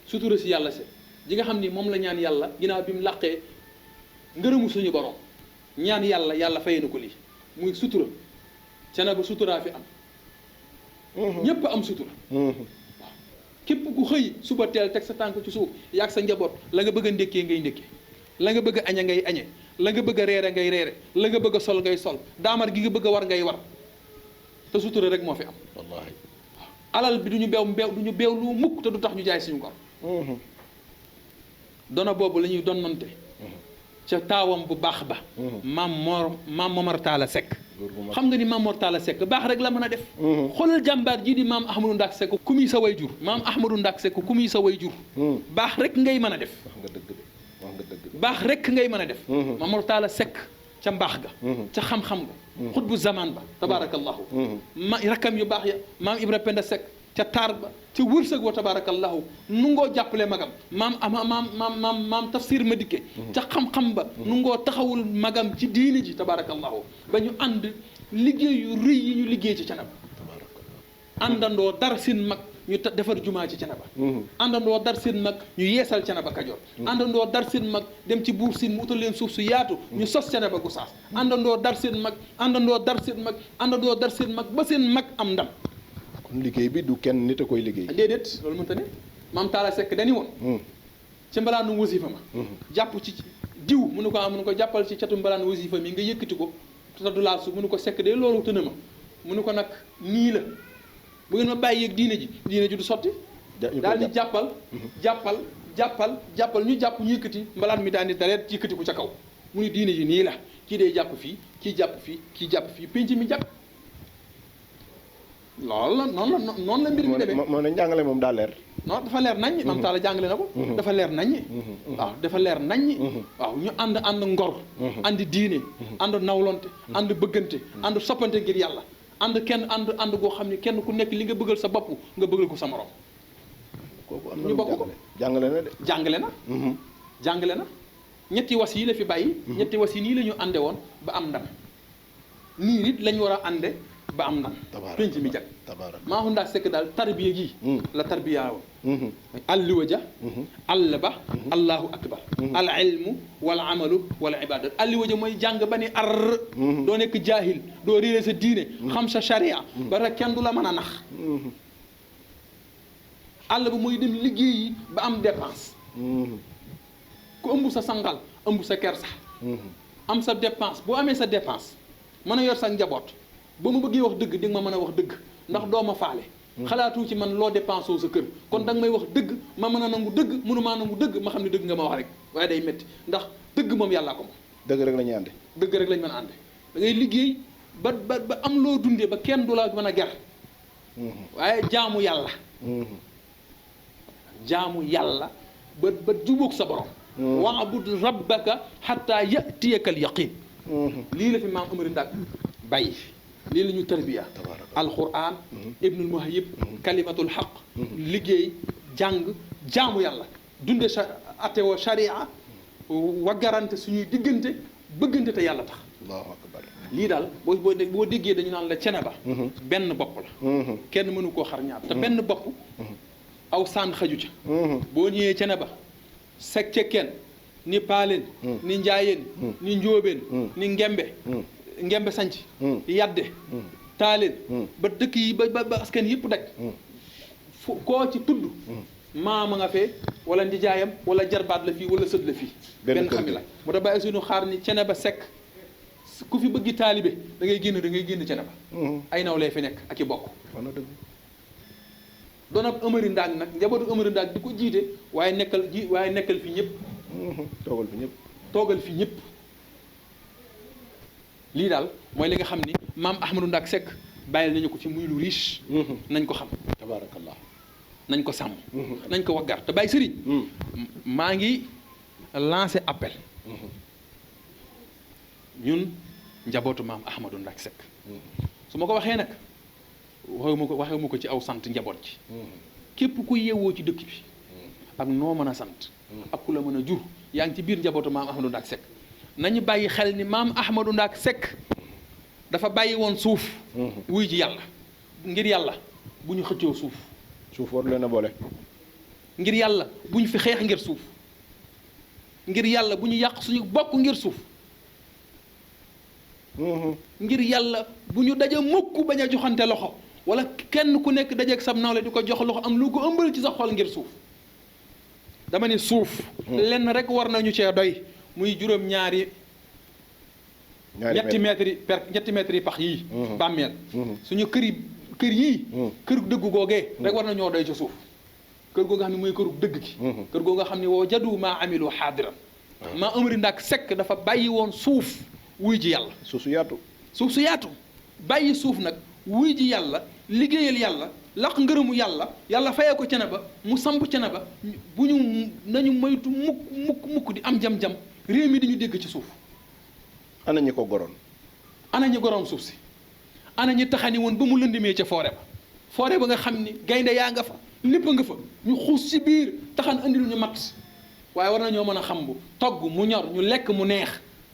sutura si yàlla si ji nga xam ni moom la ñaan yàlla ginnaaw bi mu làqee ngërëmu suñu borom ñaan yàlla fay na ko lii muy sutura Thiénaba suturaa fi am ñépp am sutura waaw képp ku xëy suba teel teg sa tànk ci suuf yaag sa njaboot la nga bëgg a ndékkee ngay ndékkee la nga bëgg a añe ngay añe la nga bëgg a reere ngay reere la nga bëgg a sol ngay sol daamar gi nga bëgg a war ngay war te sutura rek moo fi am. wallaahi. alal bi du ñu beew lu mukk te du tax ñu jaay suñu ngor. dono boobu la ñuy donnante. ca taawam bu baax ba. maam Momar Talla Seck. xam nga ni maam Mor Talla Seck baax rek la mën a def. xoolal jàmbaar jii di maam Ahmadou Ndak Seck ku muy sa way jur maam Ahmadou Ndak Seck ku muy sa way jur. baax rek ngay mën a def. wax nga dëgg de wax nga dëgg. baax rek ngay mën a def. maam Mor Talla Seck ca mbaax ga. ca xam-xam ga. xutbu zaman ba tabaarakallahu. rakkam yu baax ya maam Ibra Penda Seck ca taar ba ca wërsëg wa tabaarakallahu nu ngoo jàppale magam maam tafsir ma dikke ca xam-xam ba nu ngoo taxawul magam ci diine ji tabaarakallahu ba ñu ànd liggéey yu rëy yi ñu liggéey ci Canaba àndandoo dar seen mag ñu defar jumaa ci Canaba àndandoo dar seen mag ñu yeesal Canaba Kajoor àndandoo dar seen mag dem ci buur siin mu utal leen suuf su yaatu ñu sos Canaba Gusaas àndandoo dar seen mag àndandoo dar seen mag àndandoo dar seen mag ba seen mag am ndam. kon liggéey bi du kenn nit a koy liggéey. déedéet loolu mënta ne maam Talla Seck dañu woon. ci mbalaanu wasifa ma. jàpp ci diw mënu ko jàppal ci catu mbalaanu wasifa mi nga yëkkati ko te du laal suuf mënu ko Seck de loolu tëna ma mënu ko nag nii la bu ngeen ma bàyyi yëg diine ji du sotti. daal di jàppal ñu jàpp ñu yëkkati mbalaan mi daal di dareet yëkkati ko ca kaw mu ni diine ji nii la kii day jàpp fii kii jàpp fii kii jàpp fii penc mi jàpp. loolu la noonu la mbir mi demee moo ne njàngale moom daa leer. non dafa leer naññ. maam Talla jàngale na ko. dafa leer naññ. waaw dafa leer naññ. waaw ñu ànd ngor. ànd diine. ànd nawlonte. ànd bëggante. ànd soppante ngir yàlla. ànd goo xam ne kenn ku nekk li nga bëggal sa bopp nga bëggal ko sa morom. kooku am na ñu bokk ko jàngale na de. jàngale na. ñetti was yi la fi bàyyi. ñetti was yi nii la ñu ànde woon ba am ndam. nii nit lañ war a ànde ba am ndam. penc mi jag maa xundaa Seck daal tarbiya gi la tarbiya woon alliwa ja all ba allahu akbar al ilmu wal amalu wal ibadat alliwa ja mooy jàng ba ni ar doo nekk jaahil doo réere sa diine xam sa sharia ba rek kenn du la mën a nax àll ba mooy dem liggéeyi ba am dépense ku ëmb sa sangal ëmb sa kersa am sa dépense boo amee sa dépense mën a yor sa njaboot ba mu bëggee wax dëgg di nga ma mën a wax dëgg ndax doo ma faale xalaatu ci man loo dépensé sa kër kon da nga may wax dëgg ma mën a nangu dëgg mënumaa nangu dëgg ma xam ne dëgg nga ma wax rek waaye day métti ndax dëgg moom yàllaa ko moom dëgg rek la ñuy ànde dëgg rek lañ mën a ànde da ngay liggéey ba am loo dundee ba kenn du la mën a ger waaye jaamu yàlla ba jubóog sa borom wa'bud rabbaka hatta ya'tiyaka al yaqin lii la fi maam Amari Ndak bàyyi lii la ñu tarbiya alquran ibnul muhayyib kalimatul xaq liggéey jàng jaamu yàlla dunde atewoo sharia waggarante suñuy diggante bëggante te yàlla tax allahu akbar lii daal boo déggee dañu naan la Thiénaba benn bopp la kenn mënu koo xar ñaar te benn bopp aw saan xaju ca boo ñëwee Thiénaba seg ca kenn ni paaleen ni njaayeen ni njóobeen ni ngembe sanc yadde taaleen ba dëkk yi ba askan yëpp daj fu koo ci tudd maama nga fee wala ndijaayam wala jarbaat la fii wala sët la fii benn xami la moo tax bàyyi suñu xaar ni Thiénaba Seck ku fi bëggi taalibe da ngay génn Thiénaba ay naw lay fi nekk ak i bokk doon ab Amari Ndak nag njabootu Amari Ndak di ko jiite waaye nekkal fi ñëpp toogal fi ñëpp lii daal mooy li nga xam ni maam Ahmadou Ndak Seck bàyyil nañu ko fi muy lu riche nañ ko xam tabaarakallah nañ ko sàmm nañ ko waggar te bàyyi sëriñ maa ngi lancé appel ñun njabootu maam Ahmadou Ndak Seck su ma ko waxee nag waxewu ma ko ci aw sant njaboot ci képp ku yeewoo ci dëkk bi ak noo mën a sant ak ku la mën a jur yaa ngi ci biir njabootu maam Ahmadou Ndak Seck nañu bàyyi xel ni maam Ahmadou Ndak Seck dafa bàyyi woon suuf wuy ji yàlla ngir yàlla bu ñu xëccoo suuf war leen a boole ngir yàlla bu ñu fi xeex ngir suuf ngir yàlla bu ñu yàq suñu bokk ngir suuf ngir yàlla bu ñu daje mukk bañ a joxante loxo wala kenn ku nekk dajeeg sam nawle di ko jox loxo am lu ko ëmbal ci sa xol ngir suuf dama ne suuf lenn rek war nañu cee doy muy juróom-ñaari ñetti mètres yi pax yii bàmmeel suñu kër yii kër dëgg googee rek war na ñoo doy ci suuf kër goo nga xam ne mooy këru dëgg gi kër goo nga xam ne woo jadu maa amilu xaadiran maa Amari Ndaak Seck dafa bàyyi woon suuf wuy ji yàlla suuf su yaatu bàyyi suuf nag wuy ji yàlla liggéeyal yàlla laq ngërëmu yàlla fayee ko cene ba mu samp cene ba bu ñu nañu moytu mukk di am jam-jam réew mi dañu dégg ci suuf ana ñi ko goroon ana ñi goroon suuf si ana ñi taxani woon ba mu lëndimee ca forêt ba nga xam ni gaynde yaa nga fa lépp nga fa ñu xuus ci biir taxan andil ñu mat waaye war nañoo mën a xam bu togg mu ñor ñu lekk mu neex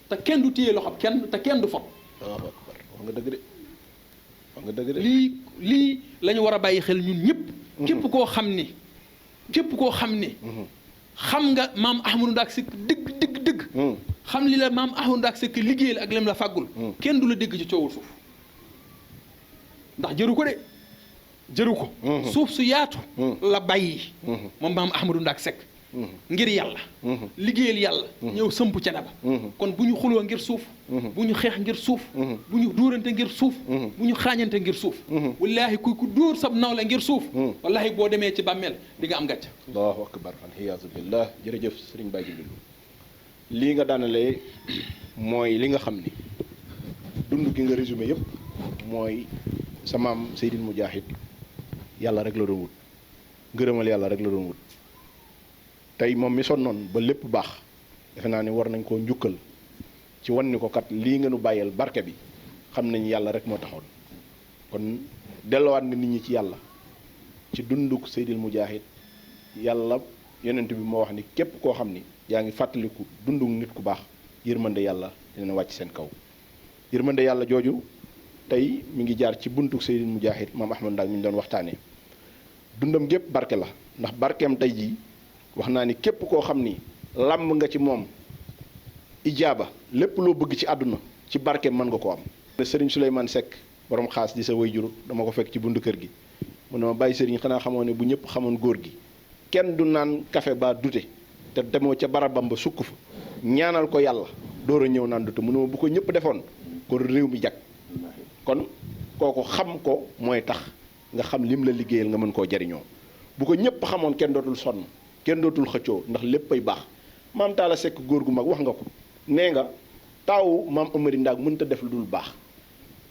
te kenn du téye loxob kenn te kenn du fot wax nga dëgg de lii la ñu war a bàyyi xel ñun ñëpp képp koo xam ni xam nga maam Ahmadou Ndaak Seck dëgg xam li la maam Ahmadou Ndaak Seck liggéeyal ak lem la fàggul kenn du la dégg ci coowul suuf ndax jëru ko de jëru ko suuf su yaatu la bàyyi moom maam Ahmadou Ndaak Seck ngir yàlla liggéeyal yàlla ñëw sëmp ca ba kon bu ñu xuloo ngir suuf bu ñu xeex ngir suuf bu ñu dóorante ngir suuf bu ñu xaañante ngir suuf wallaahi ku dóor sab nawle ngir suuf wallaahi boo demee ci bàmmeel di nga am gàcce allahu akbar alhiyaasu billah jërëjëf sëriñ Baye Jibril lii nga daanalee mooy li nga xam ni dund gi nga résumé yëpp mooy sa maam Seydil Mujaahid yàlla rek la doon wut ngërëmal yàlla rek la doon wut tey moom mi sonnoon ba lépp baax defe naa ni war nañ koo njukkal ci wan ni ko kat lii nga nu bàyyeel barke bi xam nañ yàlla rek moo taxoon kon dellowaat nga nit ñi ci yàlla ci dunduk Seydil Mujaahid yàlla yonent bi moo wax ni képp koo xam ni yaa ngi fàttaliku dunduk nit ku baax yërmande yàlla dina wàcc seen kaw yërmande yàlla jooju tey mi ngi jaar ci buntuk Seydil Mujaahid maam Ahmadou Ndaak mi ñu doon waxtaanee dundam gépp barke la ndax barkeem tey jii wax naa ni képp koo xam ni làmb nga ci moom ijaaba lépp loo bëgg ci àdduna ci barkeem mën nga ko am. Serigne Souleymane Seck borom xaas di sa wayjur dama ko fekk ci buntu kër gi mu ne ma bàyyi Serigne xanaa xamoo ne bu ñëpp xamoon góor gi kenn du naan café ba dute te demoo ca barabam ba sukk fa ñaanal ko yàlla door a ñëw naan dute mu ne ma bu ko ñëpp defoon kon réew mi jag kon kooku xam ko mooy tax nga xam lim la liggéeyal nga mën koo jariñoo bu ko ñëpp xamoon kenn dootul sonn. kenn dootul xëccoo ndax léppay baax maam Talla Seck góor gu mag wax nga ko nee nga taawu maam Amari Ndaak mënut a def lu dul baax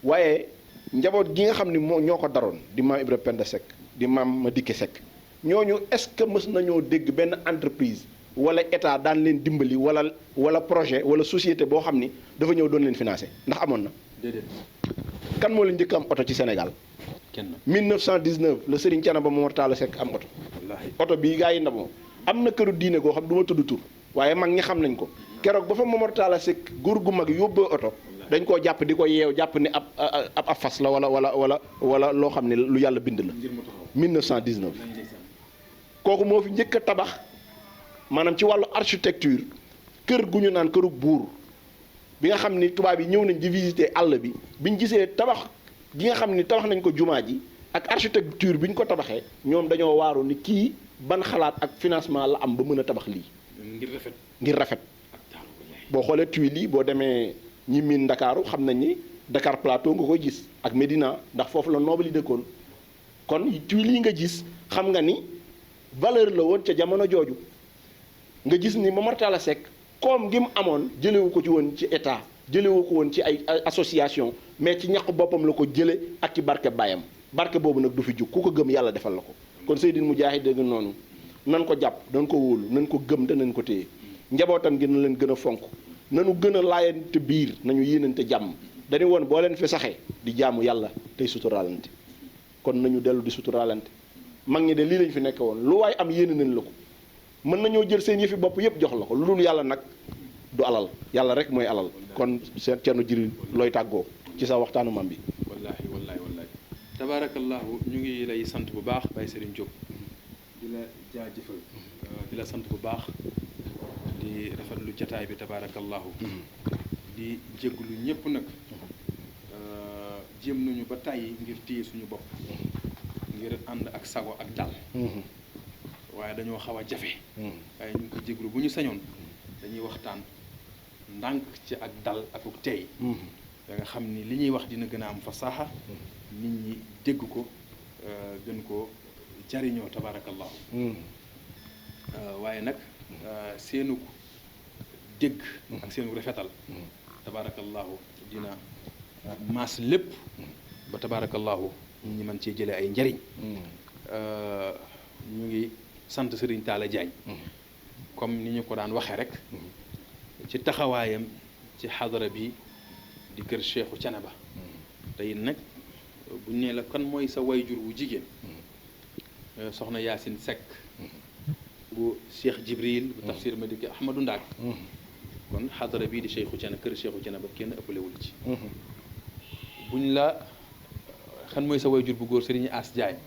waaye njaboot gi nga xam ni ñoo ko daroon di maam Ibra Penda Seck di maam Madické Seck ñooñu est-ce que mës nañoo dégg benn entreprise wala état daan leen dimbali wala projet wala société boo xam ni dafa ñëw doon leen financé ndax amoon na. déedéet. kan moo leen njëkk am oto ci Sénégal. kenn 1919 la Serigne Thiénaba Momar Talla Seck am oto. wallaahi oto bii gaa yi ndamoo am na këru diine goo xam du ma tudd tur waaye mag ñi xam nañ ko keroog ba fa Momar Talla Seck góor gu mag yóbboo oto dañ koo jàpp di ko yeew jàpp ni ab fas la wala loo xam ne lu yàlla bind la 1919 kooku moo fi njëkk a tabax maanaam ci wàllu architecture kër gu ñu naan këru buur bi nga xam ni tubaab yi ñëw nañ di visiter àll bi biñ gisee tabax gi nga xam ni tabax nañ ko jumaa ji ak architecture bi ñu ko tabaxee ñoom dañoo waaru ni kii ban xalaat ak financement la am ba mën a tabax lii ngir rafet boo xoolee tuiles yi boo demee ñi miin Ndakaaru xam nañ ni Dakar Plateau nga koy gis ak Médina ndax foofu la noble yi dëkkoon kon tuiles yi nga gis xam nga ni valeur la woon ca jamono jooju nga gis ni Momar Talla Seck koom gi mu amoon jëlewu ko ci woon ci état jëlewu ko woon ci ay association mais ci ñaq boppam la ko jële ak ci barke baayam barke boobu nag du fi jug ku ko gëm yàlla defal la ko kon Seydil Mujaahid dégg noonu nan ko jàpp nan ko wóolu nan ko gëm te nañ ko téye njabootam gi na leen gën a fonk nanu gën a laayante biir nañu yéenante jàmm dañu woon boo leen fi saxee di jaamu yàlla tey suturaalante kon nañu dellu di suturaalante mag ñi de lii lañ fi nekk woon lu waaye am yéene nañ la ko mën nañoo jël seen yëfi bopp yëpp jox la ko lu dul yàlla nag du alal yàlla rek mooy alal kon seen Ceerno Jibril looy tàggoo ci sa waxtaanu mam bi. wallaahi tabaarakallahu ñu ngi lay sant bu baax Baye Serigne Diop di la jaajëfal di la sant bu baax di rafetlu jataay bi tabaarakallahu di jégalu ñëpp nag jéem nañu ba tàyyi ngir téye suñu bopp ngir ànd ak sago ak dal waaye dañoo xaw a jafe waaye ñu ngi ko jégalu bu ñu sañoon dañuy waxtaan ndànk ci ak dal akuk tey da nga xam ni li ñuy wax dina gën a am fasaaxa nit ñi dégg ko gën ko jariñoo tabarakallahu waaye nag seenu dégg ak seenu rafetal tabarakallahu dina maas lépp ba tabarakallahu nit ñi mën cee jëlee ay njariñ ñu ngi sant Serigne Talla Diagne comme ni ñu ko daan waxee rek ci taxawaayam ci xadara bi di kër Cheikhu Thiénaba tey nag buñ nee la kan mooy sa wayjur wu jigéen soxna Yacine Seck bu Cheikh Jibril bu tafsir ma dikk Ahmadou Ndaak kon xadara bii di Cheikhu Thiénaba kër Cheikhu Thiénaba kenn ëppalewul ci buñ la kan mooy sa wayjur bu góor Serigne As Diagne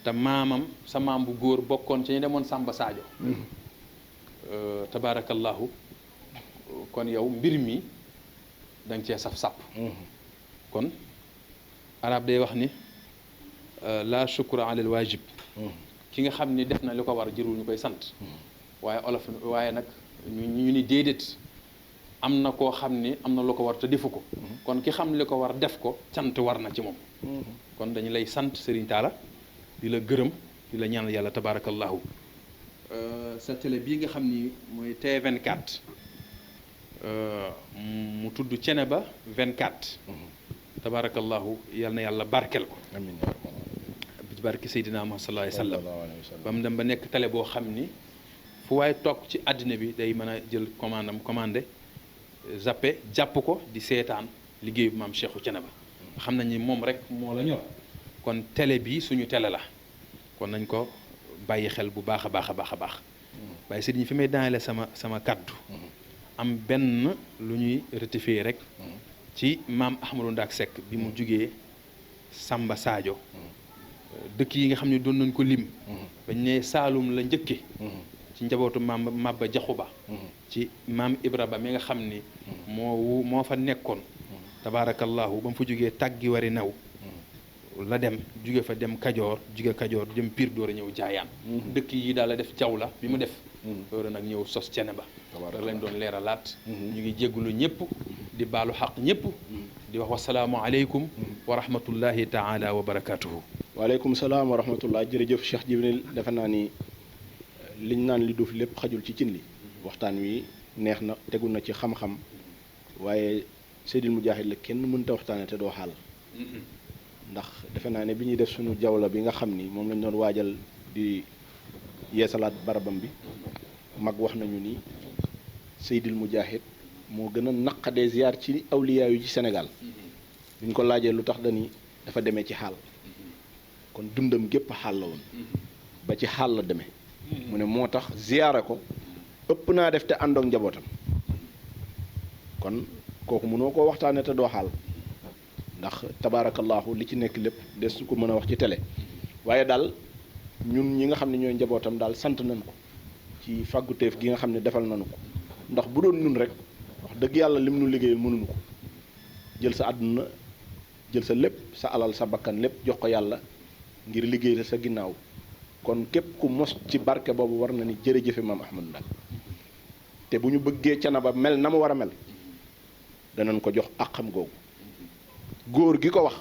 te maamam sa maam bu góor bokkoon ci ñu demoon Samba Sadio tabaarakallahu kon yow mbir mi da nga cee saf-sàpp kon arab day wax ni la shukra ala al wajib ki nga xam ni def na li ko war jërul ñu koy sant waaye olof waaye nag ñu ni déedéet am na koo xam ni am na lu ko war te defu ko kon ki xam li ko war def ko sant war na ci moom kon dañu lay sant Serigne Talla di la gërëm di la ñaanal yàlla tabarakallahu sa télé bii nga xam ni mooy T24 mu tudd Thiénaba 24 tabarakallahu yal na yàlla barkel ko amiin bi barke Seydina Muhammad sallallahu alayhi wa sallam ba mu dem ba nekk télé boo xam ni fu waaye toog ci àddina bi day mën a jël commandé zappe jàpp ko di seetaan liggéeyu maam Cheikhou Thiénaba xam nañ ni moom rek moo la ñor kon télé bi suñu télé la kon nañ ko bàyyi xel bu baax a baax a baax a baax waaye sëriñ fi may daanele sama kaddu am benn lu ñuy rectifier rek ci maam Ahmadou Ndaak Seck bi mu jugee Samba Sadio dëkk yi nga xam ne doon nañ ko lim bañ ne Saalum la njëkke ci njabootu maam Mabba Jaxu Ba ci maam Ibra Ba mi nga xam ni moo fa nekkoon tabaarakallahu ba mu fa jógee tàggi wari naw la dem jóge fa dem Kajoor jóge Kajoor dem Pire door a ñëw Jaayaan dëkk yi daal la def jaw la bi mu def door nag ñëw sos Thiénaba rek lañ doon leeralaat ñu ngi jéggulu ñëpp di baalu xaq ñëpp di wax wasalaamu aleykum wa rahmatullahi taala wa barakatuhu waaleykum salaam wa rahmatullah jërëjëf Cheikh Jibril defe naa ni liñ naan li duuf lépp xajul ci cin li waxtaan wi neex na tegu na ci xam-xam waaye Seydil Mujahid la kenn mënta waxtaane te doo xaal ndax defe naa ne bi ñuy def suñu jawla bi nga xam ni moom lañ doon waajal di yeesalaat barabam bi mag wax nañu ni Seydil Mujahid moo gën a naqadee ziar ci awliya yu ci Sénégal bi ñu ko laajee lu tax dani dafa demee ci xaal kon dundam gépp xaal la woon ba ci xaal la demee mu ne moo tax ziyaare ko ëpp naa def te àndoog njabootam kon kooku mënoo koo waxtaane te doo xaal ndax tabaarakallaahu li ci nekk lépp des su ko mën a wax ci télé waaye daal ñun ñi nga xam ne ñooy njabootam daal sant nañ ko ci fàgguteef gi nga xam ne defal nañu ko ndax bu doon ñun rek wax dëgg yàlla lim nu liggéeyal mënuñu ko jël sa àdduna jël sa lépp sa alal sa bakkan lépp jox ko yàlla ngir liggéey sa ginnaaw kon képp ku mos ci barke boobu war na ni jërëjëfe maam Ahmadou Ndaak te bu ñu bëggee Thiénaba mel na mu war a mel danañ ko jox àqam googu góor gi ko wax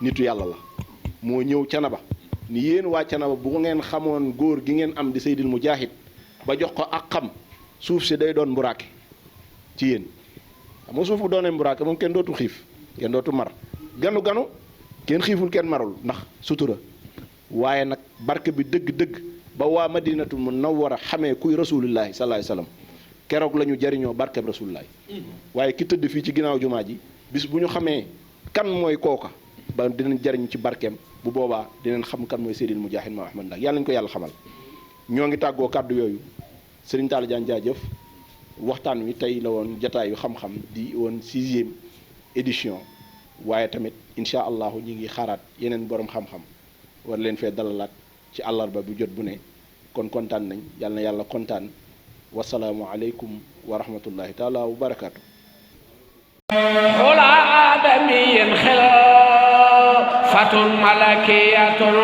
nitu yàlla la moo ñëw Thiénaba ni yéen waa Thiénaba bu ngeen xamoon góor gi ngeen am di Seydil Mujahid ba jox ko àqam suuf si day doon mburaake ci yéen xam nga suuf bu doonee mburaake moom kenn dootu xiif kenn dootu mar ganu kenn xiiful kenn marul ndax sutura waaye nag barke bi dëgg-dëgg ba waa Madinatul Munawwara xamee kuy rasulillahi sallallahu alayhi wasallam keroog la ñu jariñoo barkeb rasulillahi waaye ki tëdd fii ci ginnaaw jumaa ji bis bu ñu xamee kan mooy kooka ba dinañ jariñ ci barkeem bu boobaa dinañ xam kan mooy Seydil Mujahid maam Ahmadou Ndaak yàlla nañu ko yàlla xamal ñoo ngi tàggoo kàddu yooyu Serigne Talla Diagne jaajëf waxtaan wi tey la woon jataayu xam-xam di woon 6e édition waaye tamit incha allahu ñi ngi xaaraat yeneen borom xam-xam war leen fee dalalaat ci àllarba bu jot bu ne kon kontaan nañ yàlla na yàlla kontaan wasalaamu aleykum wa rahmatullahi taala wa barakaatu. xula aadamiyin xilaafatun malakiyatun